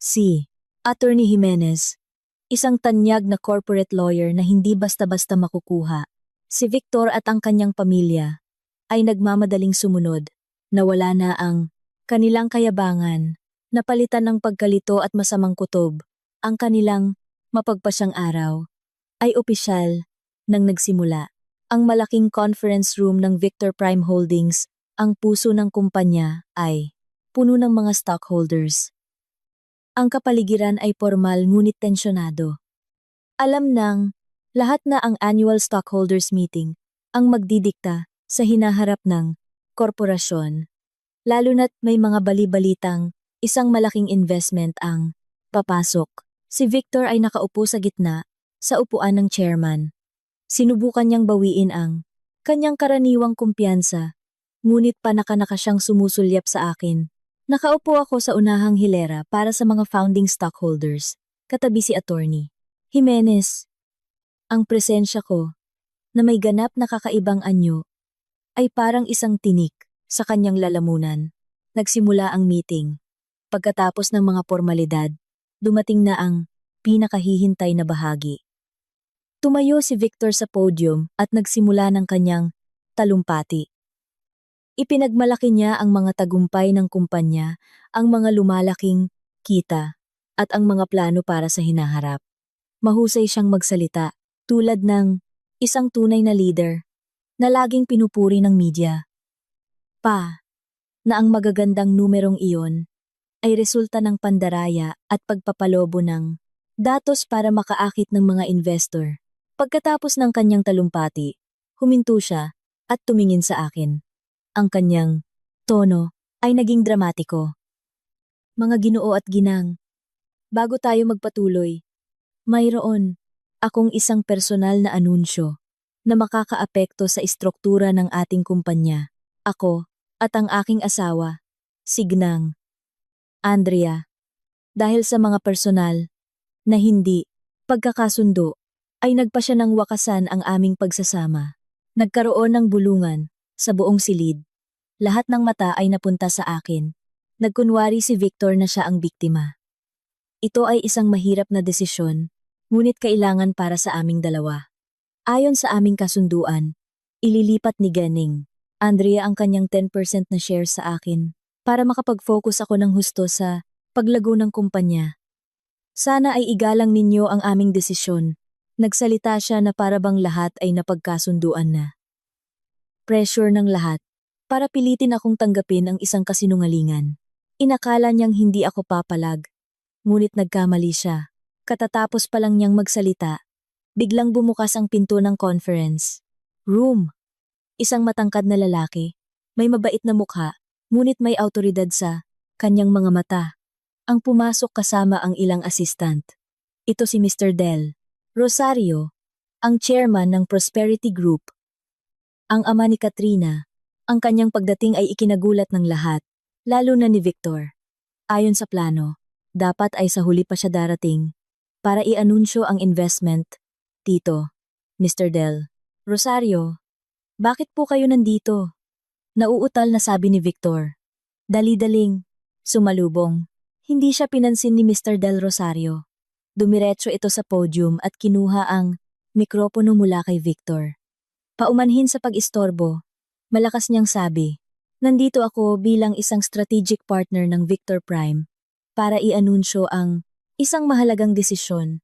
si Attorney Jimenez, isang tanyag na corporate lawyer na hindi basta-basta makukuha. Si Victor at ang kanyang pamilya ay nagmamadaling sumunod. Nawala na ang kanilang kayabangan, napalitan ng pagkalito at masamang kutob. Ang kanilang mapagpasyang araw ay opisyal nang nagsimula. Ang malaking conference room ng Victor Prime Holdings, ang puso ng kumpanya, ay puno ng mga stockholders. Ang kapaligiran ay formal ngunit tensyonado. Alam ng lahat na ang annual stockholders meeting ang magdidikta sa hinaharap ng korporasyon. Lalo na't may mga bali-balitang isang malaking investment ang papasok. Si Victor ay nakaupo sa gitna sa upuan ng chairman. Sinubukan niyang bawiin ang kanyang karaniwang kumpiyansa. Ngunit panaka-naka siyang sumusulyap sa akin. Nakaupo ako sa unahang hilera para sa mga founding stockholders, katabi si Attorney Jimenez. Ang presensya ko, na may ganap na kakaibang anyo, ay parang isang tinik sa kanyang lalamunan. Nagsimula ang meeting. Pagkatapos ng mga formalidad, dumating na ang pinakahihintay na bahagi. Tumayo si Victor sa podium at nagsimula ng kanyang talumpati. Ipinagmalaki niya ang mga tagumpay ng kumpanya, ang mga lumalaking kita, at ang mga plano para sa hinaharap. Mahusay siyang magsalita, tulad ng isang tunay na leader na laging pinupuri ng media. Na ang magagandang numerong iyon ay resulta ng pandaraya at pagpapalobo ng datos para makaakit ng mga investor. Pagkatapos ng kanyang talumpati, huminto siya at tumingin sa akin. Ang kanyang tono ay naging dramatiko. Mga ginoo at ginang, bago tayo magpatuloy, mayroon akong isang personal na anunsyo na makakaapekto sa istruktura ng ating kumpanya. Ako at ang aking asawa, si Gnang, Andrea, dahil sa mga personal na hindi pagkakasundo, ay nagpa siya ng wakasan ang aming pagsasama. Nagkaroon ng bulungan sa buong silid. Lahat ng mata ay napunta sa akin. Nagkunwari si Victor na siya ang biktima. Ito ay isang mahirap na desisyon, ngunit kailangan para sa aming dalawa. Ayon sa aming kasunduan, ililipat ni Ganning, Andrea ang kanyang 10% na share sa akin para makapag-focus ako ng husto sa paglago ng kumpanya. Sana ay igalang ninyo ang aming desisyon. Nagsalita siya na parabang lahat ay napagkasunduan na. Pressure ng lahat para pilitin akong tanggapin ang isang kasinungalingan. Inakala niyang hindi ako papalag, ngunit nagkamali siya. Katatapos pa lang niyang magsalita, biglang bumukas ang pinto ng conference room. Isang matangkad na lalaki, may mabait na mukha, ngunit may awtoridad sa kanyang mga mata. Ang pumasok kasama ang ilang assistant. Ito si Mr. Del Rosario, ang chairman ng Prosperity Group. Ang ama ni Katrina, ang kanyang pagdating ay ikinagulat ng lahat, lalo na ni Victor. Ayon sa plano, dapat ay sa huli pa siya darating para i-anunsyo ang investment. Tito, Mr. Del Rosario, bakit po kayo nandito? Nauutal na sabi ni Victor. Dali-daling, sumalubong. Hindi siya pinansin ni Mr. Del Rosario. Dumiretso ito sa podium at kinuha ang mikropono mula kay Victor. Paumanhin sa pag-istorbo, malakas niyang sabi, nandito ako bilang isang strategic partner ng Victor Prime para i-anunsyo ang isang mahalagang desisyon.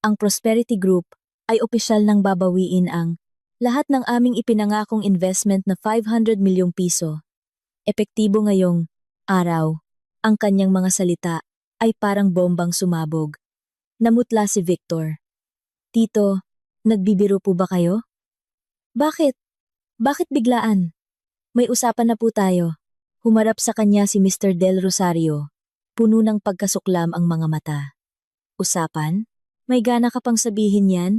Ang Prosperity Group ay opisyal nang babawiin ang lahat ng aming ipinangakong investment na 500 milyong piso. Epektibo ngayong araw. Ang kanyang mga salita ay parang bombang sumabog. Namutla si Victor. Tito, nagbibiro po ba kayo? Bakit? Bakit biglaan? May usapan na po tayo. Humarap sa kanya si Mr. Del Rosario. Puno ng pagkasuklam ang mga mata. Usapan? May gana ka pang sabihin yan?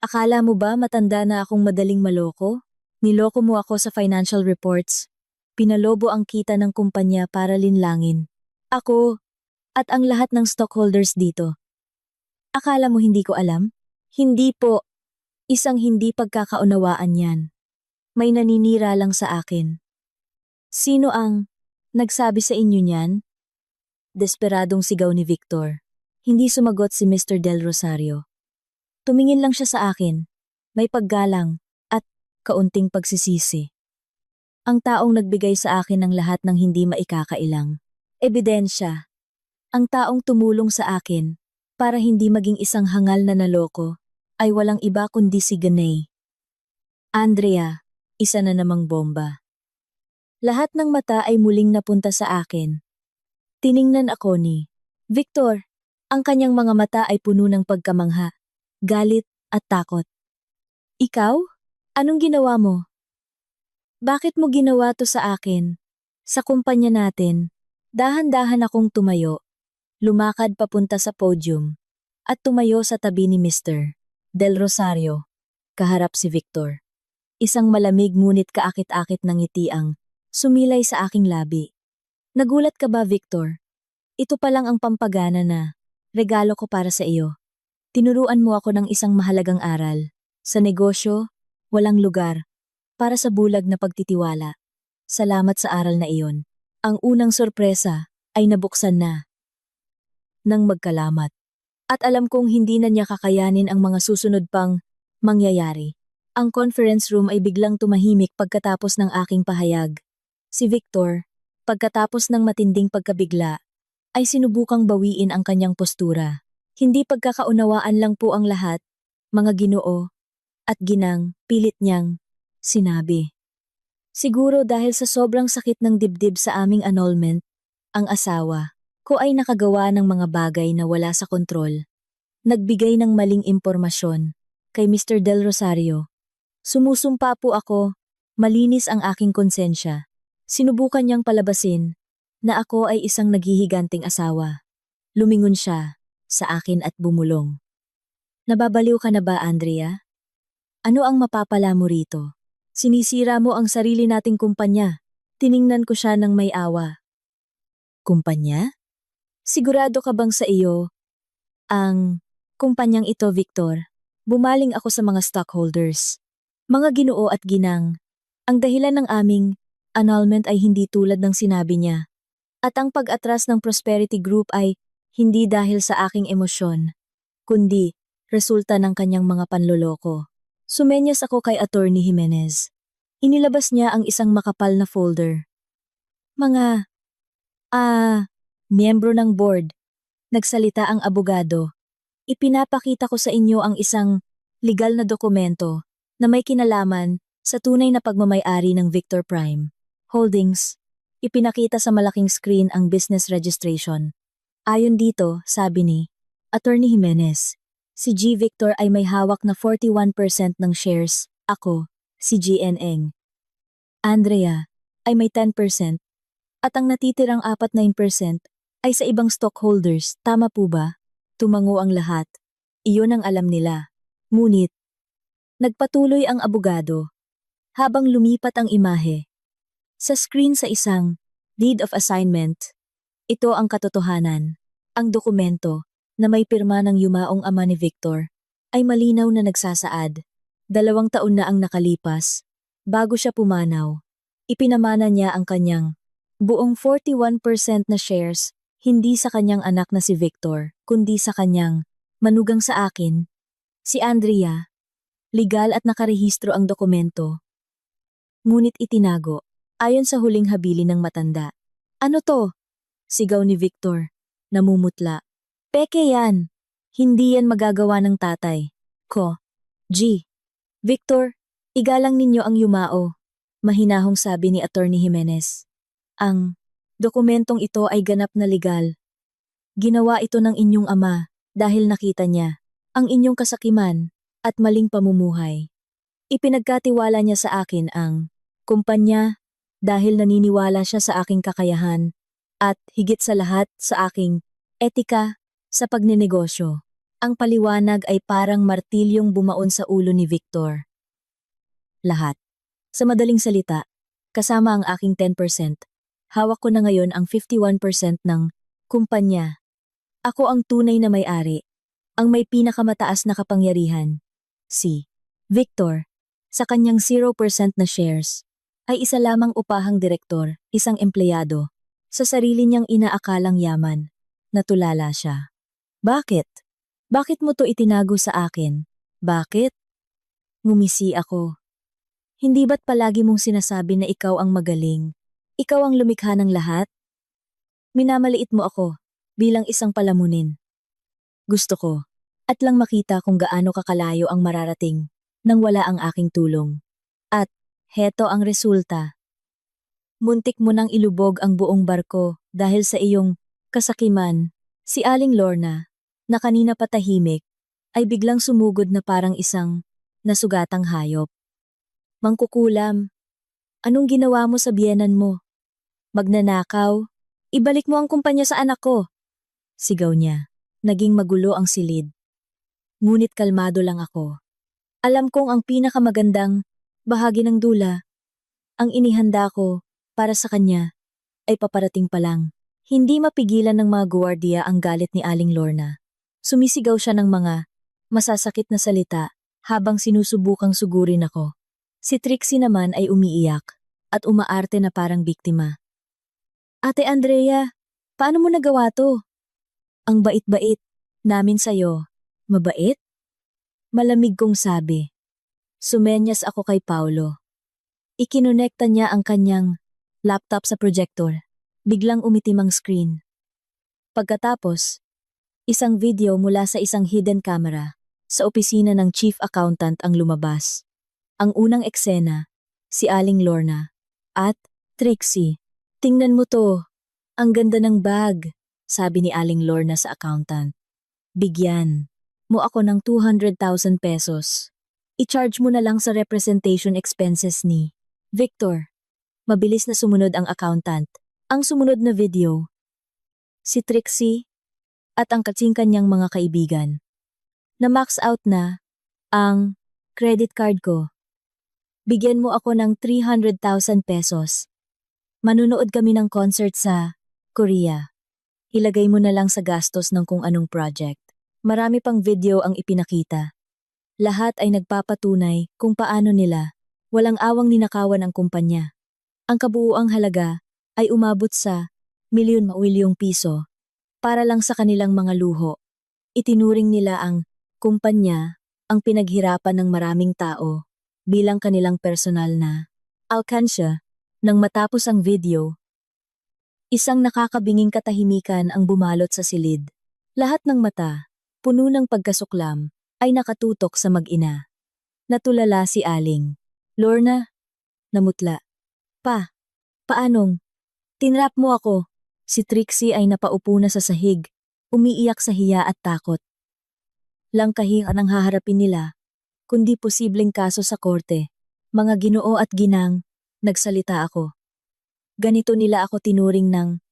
Akala mo ba matanda na akong madaling maloko? Niloko mo ako sa financial reports. Pinalobo ang kita ng kumpanya para linlangin. Ako, at ang lahat ng stockholders dito. Akala mo hindi ko alam? Hindi po. Isang hindi pagkakaunawaan yan. May naninira lang sa akin. Sino ang nagsabi sa inyo niyan? Desperadong sigaw ni Victor. Hindi sumagot si Mr. Del Rosario. Tumingin lang siya sa akin. May paggalang at kaunting pagsisisi. Ang taong nagbigay sa akin ng lahat ng hindi maikakailang. Ebidensya. Ang taong tumulong sa akin para hindi maging isang hangal na naloko ay walang iba kundi si Ganay. Andrea, isa na namang bomba. Lahat ng mata ay muling napunta sa akin. Tiningnan ako ni Victor. Ang kanyang mga mata ay puno ng pagkamangha, galit at takot. Ikaw? Anong ginawa mo? Bakit mo ginawa to sa akin? Sa kumpanya natin? Dahan-dahan akong tumayo, lumakad papunta sa podium, at tumayo sa tabi ni Mr. Del Rosario. Kaharap si Victor. Isang malamig ngunit kaakit-akit ng ngiti ang sumilay sa aking labi. Nagulat ka ba, Victor? Ito pa lang ang pampagana na regalo ko para sa iyo. Tinuruan mo ako ng isang mahalagang aral. Sa negosyo, walang lugar para sa bulag na pagtitiwala. Salamat sa aral na iyon. Ang unang sorpresa ay nabuksan na nang magkalamat. At alam kong hindi na niya kakayanin ang mga susunod pang mangyayari. Ang conference room ay biglang tumahimik pagkatapos ng aking pahayag. Si Victor, pagkatapos ng matinding pagkabigla, ay sinubukang bawiin ang kanyang postura. Hindi pagkakaunawaan lang po ang lahat, mga ginoo, at ginang, pilit niyang sinabi. Siguro dahil sa sobrang sakit ng dibdib sa aming annulment, ang asawa ko ay nakagawa ng mga bagay na wala sa kontrol. Nagbigay ng maling impormasyon kay Mr. Del Rosario. Sumusumpa po ako, malinis ang aking konsensya. Sinubukan niyang palabasin na ako ay isang naghihiganting asawa. Lumingon siya sa akin at bumulong. Nababaliw ka na ba, Andrea? Ano ang mapapala mo rito? Sinisira mo ang sarili nating kumpanya. Tiningnan ko siya ng may awa. Kumpanya? Sigurado ka bang sa iyo ang kumpanyang ito, Victor? Bumaling ako sa mga stockholders. Mga ginoo at ginang. Ang dahilan ng aming annulment ay hindi tulad ng sinabi niya. At ang pag-atras ng Prosperity Group ay hindi dahil sa aking emosyon, kundi resulta ng kanyang mga panloloko. Sumenyas ako kay Attorney Jimenez. Inilabas niya ang isang makapal na folder. Mga, miyembro ng board. Nagsalita ang abogado. Ipinapakita ko sa inyo ang isang legal na dokumento na may kinalaman sa tunay na pagmamay-ari ng Victor Prime Holdings. Ipinakita sa malaking screen ang business registration. Ayon dito, sabi ni Attorney Jimenez, si G. Victor ay may hawak na 41% ng shares. Ako, si GNeng. Andrea, ay may 10%. At ang natitirang 49% ay sa ibang stockholders. Tama po ba? Tumango ang lahat. Iyon ang alam nila. Ngunit, nagpatuloy ang abogado. Habang lumipat ang imahe. Sa screen sa isang deed of assignment, ito ang katotohanan. Ang dokumento na may pirma ng yumaong ama ni Victor ay malinaw na nagsasaad. 2 taon na ang nakalipas. Bago siya pumanaw, ipinamana niya ang kanyang buong 41% na shares, hindi sa kanyang anak na si Victor, kundi sa kanyang manugang sa akin, si Andrea. Legal at nakarehistro ang dokumento. Ngunit itinago. Ayon sa huling habili ng matanda. Ano to? Sigaw ni Victor. Namumutla. Peke yan. Hindi yan magagawa ng tatay ko. G. Victor, igalang ninyo ang yumao. Mahinahong sabi ni Attorney Jimenez. Ang dokumentong ito ay ganap na legal. Ginawa ito ng inyong ama dahil nakita niya ang inyong kasakiman at maling pamumuhay. Ipinagkatiwala niya sa akin ang kumpanya dahil naniniwala siya sa aking kakayahan at higit sa lahat sa aking etika sa pagnenegosyo. Ang paliwanag ay parang martilyong bumaon sa ulo ni Victor. Lahat. Sa madaling salita, kasama ang aking 10%, hawak ko na ngayon ang 51% ng kumpanya. Ako ang tunay na may-ari, ang may pinakamataas na kapangyarihan. Si Victor, sa kanyang 0% na shares, ay isa lamang upahang direktor, isang empleyado, sa sarili niyang inaakalang yaman. Natulala siya. Bakit? Bakit mo to itinago sa akin? Bakit? Ngumisi ako. Hindi ba't palagi mong sinasabi na ikaw ang magaling? Ikaw ang lumikha ng lahat? Minamaliit mo ako bilang isang palamunin. Gusto ko at lang makita kung gaano kakalayo ang mararating nang wala ang aking tulong. At heto ang resulta. Muntik mo nang ilubog ang buong barko dahil sa iyong kasakiman. Si Aling Lorna, na kanina patahimik, ay biglang sumugod na parang isang nasugatang hayop. Mangkukulam, anong ginawa mo sa biyenan mo? Magnanakaw? Ibalik mo ang kumpanya sa anak ko. Sigaw niya. Naging magulo ang silid. Ngunit kalmado lang ako. Alam kong ang pinakamagandang bahagi ng dula, ang inihanda ko para sa kanya, ay paparating pa lang. Hindi mapigilan ng mga guwardiya ang galit ni Aling Lorna. Sumisigaw siya ng mga masasakit na salita habang sinusubukang sugurin ako. Si Trixie naman ay umiiyak at umaarte na parang biktima. Ate Andrea, paano mo nagawa to? Ang bait-bait namin sa'yo. Mabait? Malamig kong sabi. Sumenyas ako kay Paulo. Ikinonekta niya ang kanyang laptop sa projector. Biglang umitim ang screen. Pagkatapos, isang video mula sa isang hidden camera sa opisina ng chief accountant ang lumabas. Ang unang eksena, si Aling Lorna at Trixie. Tingnan mo to, ang ganda ng bag, sabi ni Aling Lorna sa accountant. Bigyan mo ako ng 200,000 pesos. I-charge mo na lang sa representation expenses ni Victor. Mabilis na sumunod ang accountant. Ang sumunod na video, si Trixie at ang kanyang mga kaibigan. Na-max out na ang credit card ko. Bigyan mo ako ng 300,000 pesos. Manunood kami ng concert sa Korea. Ilagay mo na lang sa gastos ng kung anong project. Marami pang video ang ipinakita. Lahat ay nagpapatunay kung paano nila walang awang ninakawan ang kumpanya. Ang kabuuang halaga ay umabot sa milyon-milyong piso para lang sa kanilang mga luho. Itinuring nila ang kumpanya ang pinaghirapan ng maraming tao bilang kanilang personal na alkansya. Nang matapos ang video, isang nakakabinging katahimikan ang bumalot sa silid. Lahat ng mata, puno ng pagkasuklam, ay nakatutok sa mag-ina. Natulala si Aling. Lorna, namutla. Paanong? Tinrap mo ako. Si Trixie ay napaupo na sa sahig, umiiyak sa hiya at takot. Langkahing ang haharapin nila, kundi posibleng kaso sa korte. Mga Ginoo at ginang, nagsalita ako. Ganito nila ako tinuring ng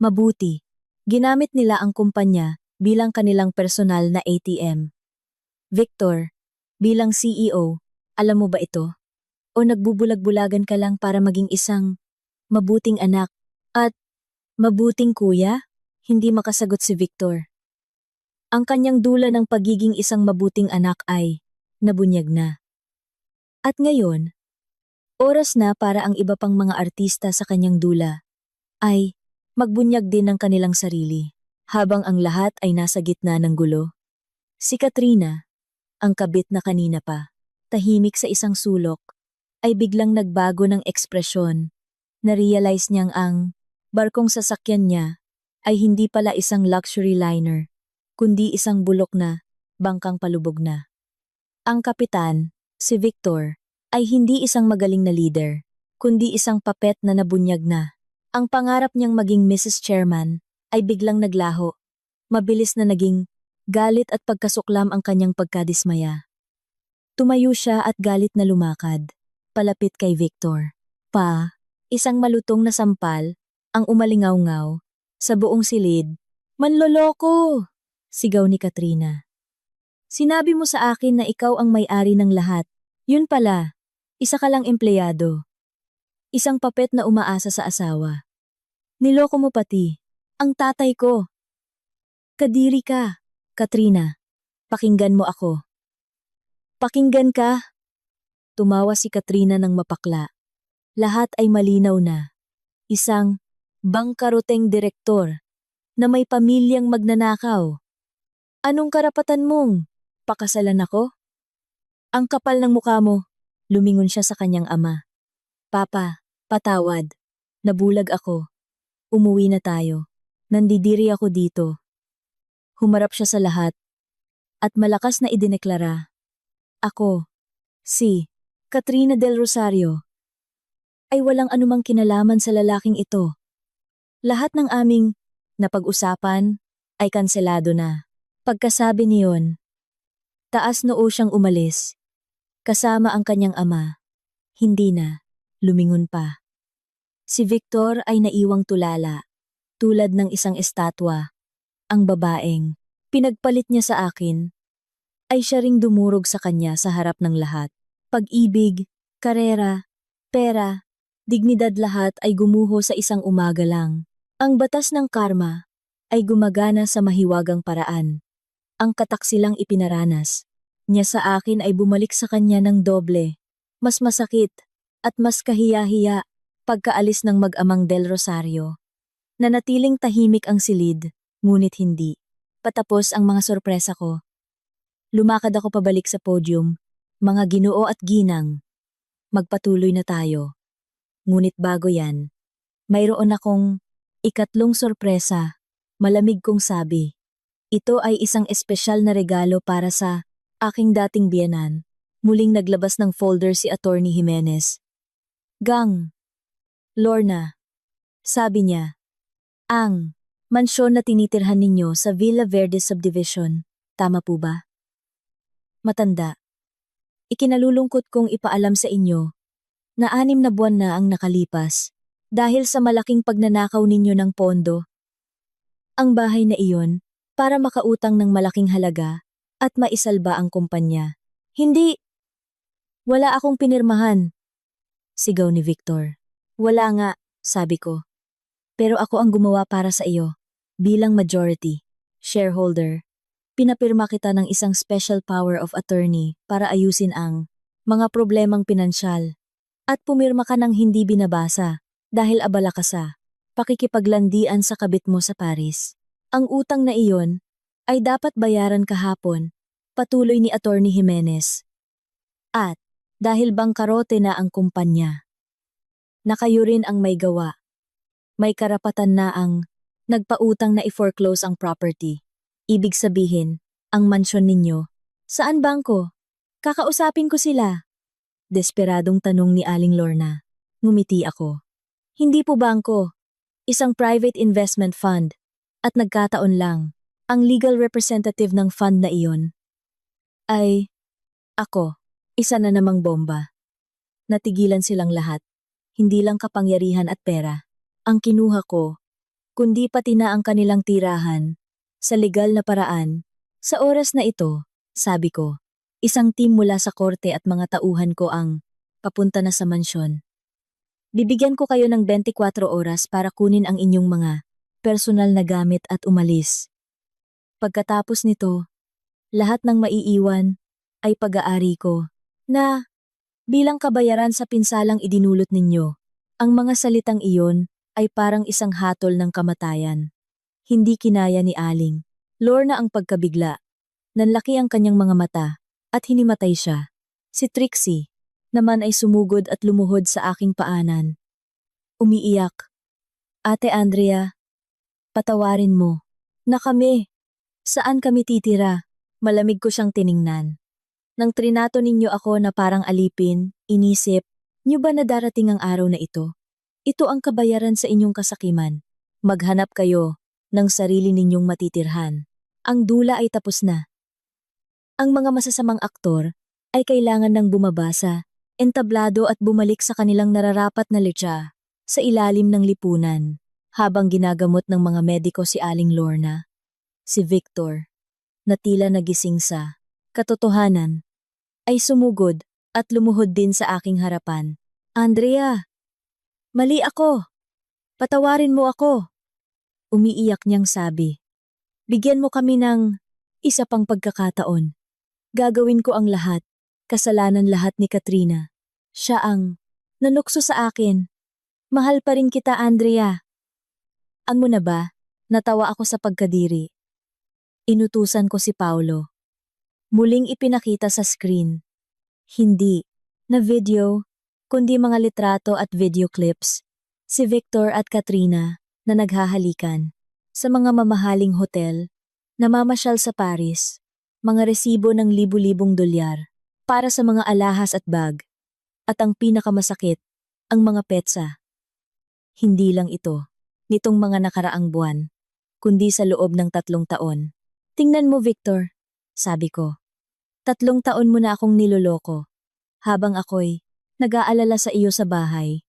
mabuti. Ginamit nila ang kumpanya bilang kanilang personal na ATM. Victor, bilang CEO, alam mo ba ito? O nagbubulag-bulagan ka lang para maging isang mabuting anak at mabuting kuya? Hindi makasagot si Victor. Ang kanyang dula ng pagiging isang mabuting anak ay nabunyag na. At ngayon, oras na para ang iba pang mga artista sa kanyang dula ay magbunyag din ng kanilang sarili, habang ang lahat ay nasa gitna ng gulo. Si Katrina, ang kabit na kanina pa, tahimik sa isang sulok, ay biglang nagbago ng ekspresyon. Na-realize niyang ang barkong sasakyan niya ay hindi pala isang luxury liner, kundi isang bulok na bangkang palubog na. Ang kapitan, si Victor, ay hindi isang magaling na leader, kundi isang papet na nabunyag na. Ang pangarap niyang maging Mrs. Chairman ay biglang naglaho. Mabilis na naging galit at pagkasuklam ang kanyang pagkadismaya. Tumayo siya at galit na lumakad, palapit kay Victor. Isang malutong na sampal ang umalingaw-ngaw sa buong silid. Manloloko! Sigaw ni Katrina. Sinabi mo sa akin na ikaw ang may-ari ng lahat. Yun pala, isa ka lang empleyado. Isang papet na umaasa sa asawa. Niloko mo pati ang tatay ko. Kadiri ka, Katrina. Pakinggan mo ako. Pakinggan ka? Tumawa si Katrina ng mapakla. Lahat ay malinaw na. Isang bangkaroteng direktor na may pamilyang magnanakaw. Anong karapatan mong pakasalan ako? Ang kapal ng mukha mo, lumingon siya sa kanyang ama. Papa, patawad. Nabulag ako. Umuwi na tayo. Nandidiri ako dito. Humarap siya sa lahat at malakas na idineklara. Ako, si Katrina del Rosario, ay walang anumang kinalaman sa lalaking ito. Lahat ng aming napag-usapan ay kanselado na. Pagkasabi niyon, taas noo siyang umalis. Kasama ang kanyang ama. Hindi na, lumingon pa. Si Victor ay naiwang tulala, tulad ng isang estatwa. Ang babaeng pinagpalit niya sa akin ay siya ring dumurog sa kanya sa harap ng lahat. Pag-ibig, karera, pera, dignidad, lahat ay gumuho sa isang umaga lang. Ang batas ng karma ay gumagana sa mahiwagang paraan. Ang kataksilang ipinaranas niya sa akin ay bumalik sa kanya ng doble, mas masakit at mas kahiya-hiya. Pagkaalis ng mag-amang Del Rosario, nanatiling tahimik ang silid, ngunit hindi patapos ang mga sorpresa ko. Lumakad ako pabalik sa podium. Mga Ginoo at ginang, magpatuloy na tayo. Ngunit bago yan, mayroon akong ikatlong sorpresa. Malamig kong sabi. Ito ay isang espesyal na regalo para sa aking dating biyenan. Muling naglabas ng folder si Attorney Jimenez. Gang, Lorna, sabi niya, ang mansyon na tinitirhan ninyo sa Villa Verde Subdivision, tama po ba? Matanda. Ikinalulungkot kong ipaalam sa inyo na 6 na buwan na ang nakalipas dahil sa malaking pagnanakaw ninyo ng pondo. Ang bahay na iyon para makautang ng malaking halaga at maisalba ang kumpanya. Hindi! Wala akong pinirmahan, sigaw ni Victor. Wala nga, sabi ko. Pero ako ang gumawa para sa iyo. Bilang majority shareholder, pinapirma kita ng isang special power of attorney para ayusin ang mga problemang pinansyal. At pumirma ka ng hindi binabasa dahil abala ka sa pakikipaglandian sa kabit mo sa Paris. Ang utang na iyon ay dapat bayaran kahapon, patuloy ni Attorney Jimenez. At dahil bangkarote na ang kumpanya, na kayo rin ang may gawa. May karapatan na ang nagpautang na i-foreclose ang property. Ibig sabihin, ang mansyon ninyo. Saan bangko? Kakausapin ko sila. Desperadong tanong ni Aling Lorna. Ngumiti ako. Hindi po bangko. Isang private investment fund. At nagkataon lang, ang legal representative ng fund na iyon ay ako, isa na namang bomba. Natigilan silang lahat. Hindi lang kapangyarihan at pera ang kinuha ko, kundi pati na ang kanilang tirahan, sa legal na paraan. Sa oras na ito, sabi ko, isang team mula sa korte at mga tauhan ko ang papunta na sa mansyon. Bibigyan ko kayo ng 24 oras para kunin ang inyong mga personal na gamit at umalis. Pagkatapos nito, lahat ng maiiwan ay pag-aari ko na bilang kabayaran sa pinsalang idinulot ninyo. Ang mga salitang iyon ay parang isang hatol ng kamatayan. Hindi kinaya ni Aling Lorna ang pagkabigla. Nanlaki ang kanyang mga mata at hinimatay siya. Si Trixie naman ay sumugod at lumuhod sa aking paanan. Umiiyak. Ate Andrea, patawarin mo. Na kami. Saan kami titira? Malamig ko siyang tiningnan. Nang trinato ninyo ako na parang alipin, inisip, niyo ba na darating ang araw na ito? Ito ang kabayaran sa inyong kasakiman. Maghanap kayo ng sarili ninyong matitirhan. Ang dula ay tapos na. Ang mga masasamang aktor ay kailangan ng bumabasa, entablado at bumalik sa kanilang nararapat na litya sa ilalim ng lipunan habang ginagamot ng mga mediko si Aling Lorna. Si Victor, na tila nagising sa katotohanan, ay sumugod at lumuhod din sa aking harapan. Andrea! Mali ako! Patawarin mo ako! Umiiyak niyang sabi. Bigyan mo kami ng isa pang pagkakataon. Gagawin ko ang lahat, kasalanan lahat ni Katrina. Siya ang nanukso sa akin. Mahal pa rin kita, Andrea. Ang mo na ba? Natawa ako sa pagkadiri. Inutusan ko si Paulo. Muling ipinakita sa screen. Hindi na video, kundi mga litrato at video clips. Si Victor at Katrina na naghahalikan sa mga mamahaling hotel, namamasyal sa Paris, mga resibo ng libu-libong dolyar para sa mga alahas at bag. At ang pinakamasakit, ang mga petsa. Hindi lang ito, nitong mga nakaraang buwan, kundi sa loob ng 3 taon. Tingnan mo, Victor, sabi ko. 3 taon mo na akong niloloko. Habang ako'y nag-aalala sa iyo sa bahay.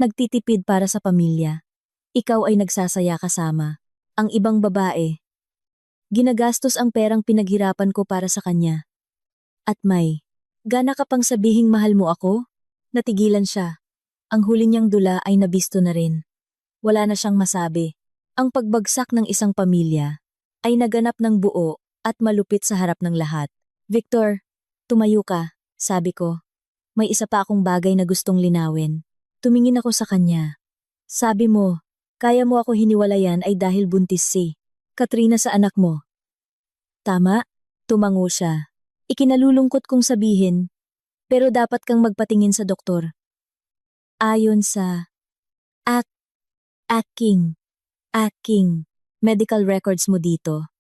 Nagtitipid para sa pamilya. Ikaw ay nagsasaya kasama. Ang ibang babae. Ginagastos ang perang pinaghirapan ko para sa kanya. At may, gana ka pang sabihing mahal mo ako? Natigilan siya. Ang huli niyang dula ay nabisto na rin. Wala na siyang masabi. Ang pagbagsak ng isang pamilya ay naganap ng buo at malupit sa harap ng lahat. Victor, tumayo ka. Sabi ko, may isa pa akong bagay na gustong linawin. Tumingin ako sa kanya. Sabi mo, kaya mo ako hiniwalayan ay dahil buntis si Katrina sa anak mo. Tama? Tumango siya. Ikinalulungkot kong sabihin, pero dapat kang magpatingin sa doktor. Ayon sa aking medical records mo dito.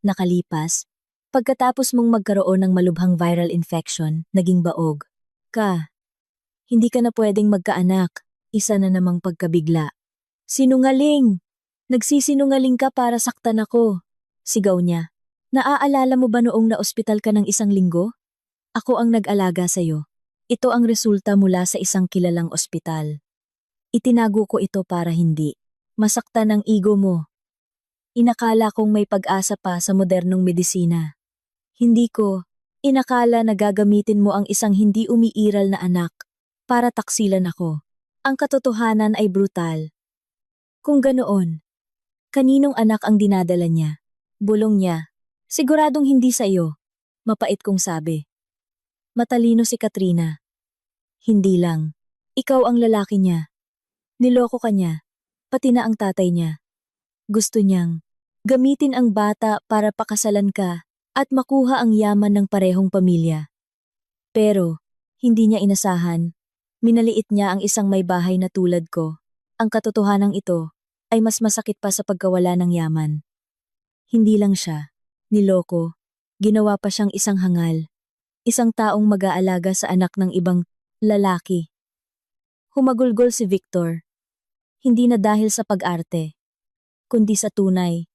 Nakalipas, pagkatapos mong magkaroon ng malubhang viral infection, naging baog ka. Hindi ka na pwedeng magkaanak. Isa na namang pagkabigla. Sinungaling! Nagsisinungaling ka para saktan ako. Sigaw niya. Naaalala mo ba noong na-ospital ka ng 1 linggo? Ako ang nag-alaga sa'yo. Ito ang resulta mula sa isang kilalang ospital. Itinago ko ito para hindi masaktan ang ego mo. Inakala kong may pag-asa pa sa modernong medisina. Hindi ko inakala na gagamitin mo ang isang hindi umiiral na anak para taksilan ako. Ang katotohanan ay brutal. Kung ganoon, kaninong anak ang dinadala niya? Bulong niya. Siguradong hindi sa iyo. Mapait kong sabi. Matalino si Katrina. Hindi lang. Ikaw ang lalaki niya. Niloko ka niya. Pati na ang tatay niya. Gusto niyang gamitin ang bata para pakasalan ka at makuha ang yaman ng parehong pamilya. Pero, hindi niya inasahan. Minaliit niya ang isang may bahay na tulad ko. Ang katotohanang ito ay mas masakit pa sa pagkawala ng yaman. Hindi lang siya niloko, ginawa pa siyang isang hangal. Isang taong mag-aalaga sa anak ng ibang lalaki. Humagulgol si Victor. Hindi na dahil sa pag-arte, kundi sa tunay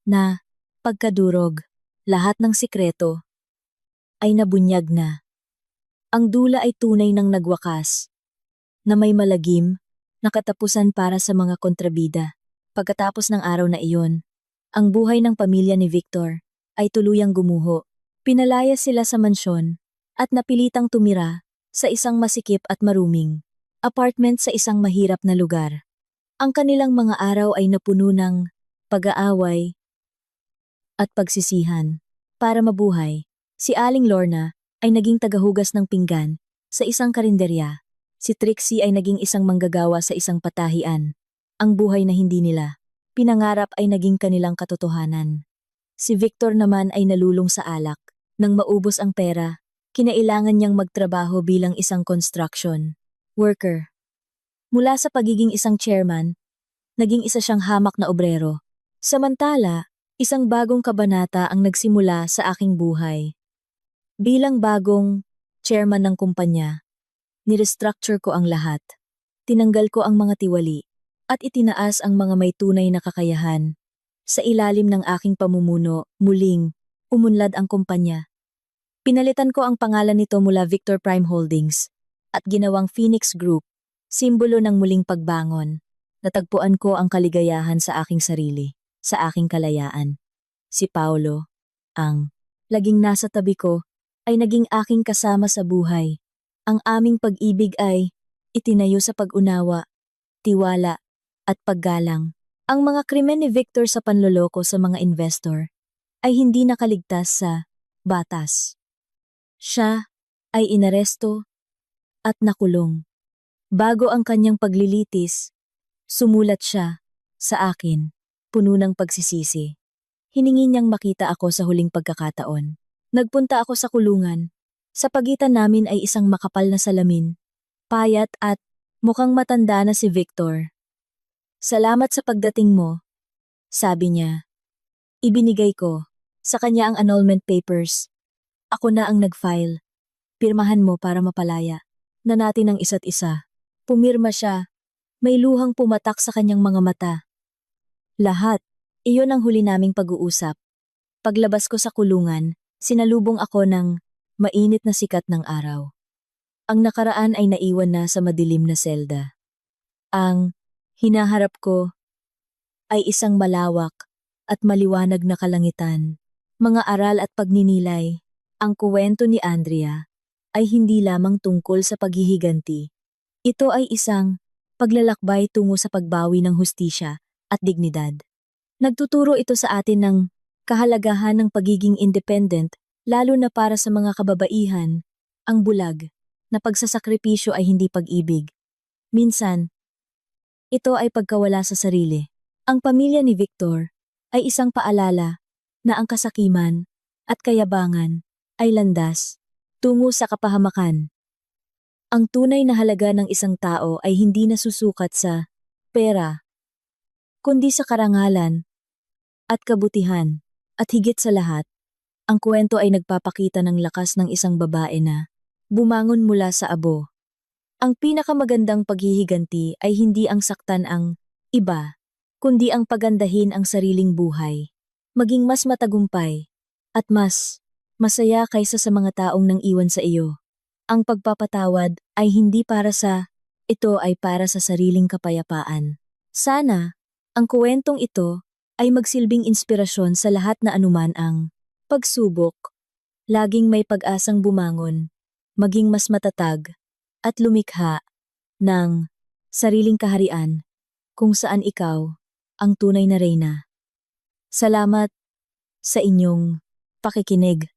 na pagkadurog. Lahat ng sikreto ay nabunyag na. Ang dula ay tunay ng nagwakas, na may malagim na katapusan para sa mga kontrabida. Pagkatapos ng araw na iyon, ang buhay ng pamilya ni Victor ay tuluyang gumuho. Pinalaya sila sa mansyon at napilitang tumira sa isang masikip at maruming apartment sa isang mahirap na lugar. Ang kanilang mga araw ay napuno ng pag-aaway at pagsisihan. Para mabuhay, si Aling Lorna ay naging tagahugas ng pinggan sa isang karinderya. Si Trixie ay naging isang manggagawa sa isang patahian. Ang buhay na hindi nila pinangarap ay naging kanilang katotohanan. Si Victor naman ay nalulung sa alak. Nang maubos ang pera, kinailangan niyang magtrabaho bilang isang construction worker. Mula sa pagiging isang chairman, naging isa siyang hamak na obrero. Samantala, isang bagong kabanata ang nagsimula sa aking buhay. Bilang bagong chairman ng kumpanya, nirestructure ko ang lahat. Tinanggal ko ang mga tiwali at itinaas ang mga may tunay na kakayahan. Sa ilalim ng aking pamumuno, muling umunlad ang kumpanya. Pinalitan ko ang pangalan nito mula Victor Prime Holdings at ginawang Phoenix Group, simbolo ng muling pagbangon. Natagpuan ko ang kaligayahan sa aking sarili, sa aking kalayaan. Si Paulo, ang laging nasa tabi ko, ay naging aking kasama sa buhay. Ang aming pag-ibig ay itinayo sa pag-unawa, tiwala, at paggalang. Ang mga krimen ni Victor sa panloloko sa mga investor ay hindi nakaligtas sa batas. Siya ay inaresto at nakulong. Bago ang kanyang paglilitis, sumulat siya sa akin, puno ng pagsisisi. Hiningi niyang makita ako sa huling pagkakataon. Nagpunta ako sa kulungan. Sa pagitan namin ay isang makapal na salamin. Payat at mukhang matanda na si Victor. Salamat sa pagdating mo, sabi niya. Ibinigay ko sa kanya ang annulment papers. Ako na ang nag-file. Pirmahan mo para mapalaya na natin ang isa't isa. Pumirma siya. May luhang pumatak sa kanyang mga mata. Lahat. Iyon ang huli naming pag-uusap. Paglabas ko sa kulungan, sinalubong ako ng mainit na sikat ng araw. Ang nakaraan ay naiwan na sa madilim na selda. Ang hinaharap ko ay isang malawak at maliwanag na kalangitan. Mga aral at pagninilay. Ang kuwento ni Andrea ay hindi lamang tungkol sa paghihiganti. Ito ay isang paglalakbay tungo sa pagbawi ng hustisya at dignidad. Nagtuturo ito sa atin ng kahalagahan ng pagiging independent, lalo na para sa mga kababaihan. Ang bulag na pagsasakripisyo ay hindi pag-ibig. Minsan, ito ay pagkawala sa sarili. Ang pamilya ni Victor ay isang paalala na ang kasakiman at kayabangan ay landas tungo sa kapahamakan. Ang tunay na halaga ng isang tao ay hindi nasusukat sa pera, kundi sa karangalan at kabutihan. At higit sa lahat, ang kwento ay nagpapakita ng lakas ng isang babae na bumangon mula sa abo. Ang pinakamagandang paghihiganti ay hindi ang saktan ang iba, kundi ang pagandahin ang sariling buhay. Maging mas matagumpay at mas masaya kaysa sa mga taong nang iwan sa iyo. Ang pagpapatawad ay hindi para sa Ito ay para sa sariling kapayapaan. Sana, ang kuwentong ito ay magsilbing inspirasyon sa lahat na anuman ang pagsubok. Laging may pag-asang bumangon, maging mas matatag, at lumikha ng sariling kaharian kung saan ikaw ang tunay na reyna. Salamat sa inyong pakikinig.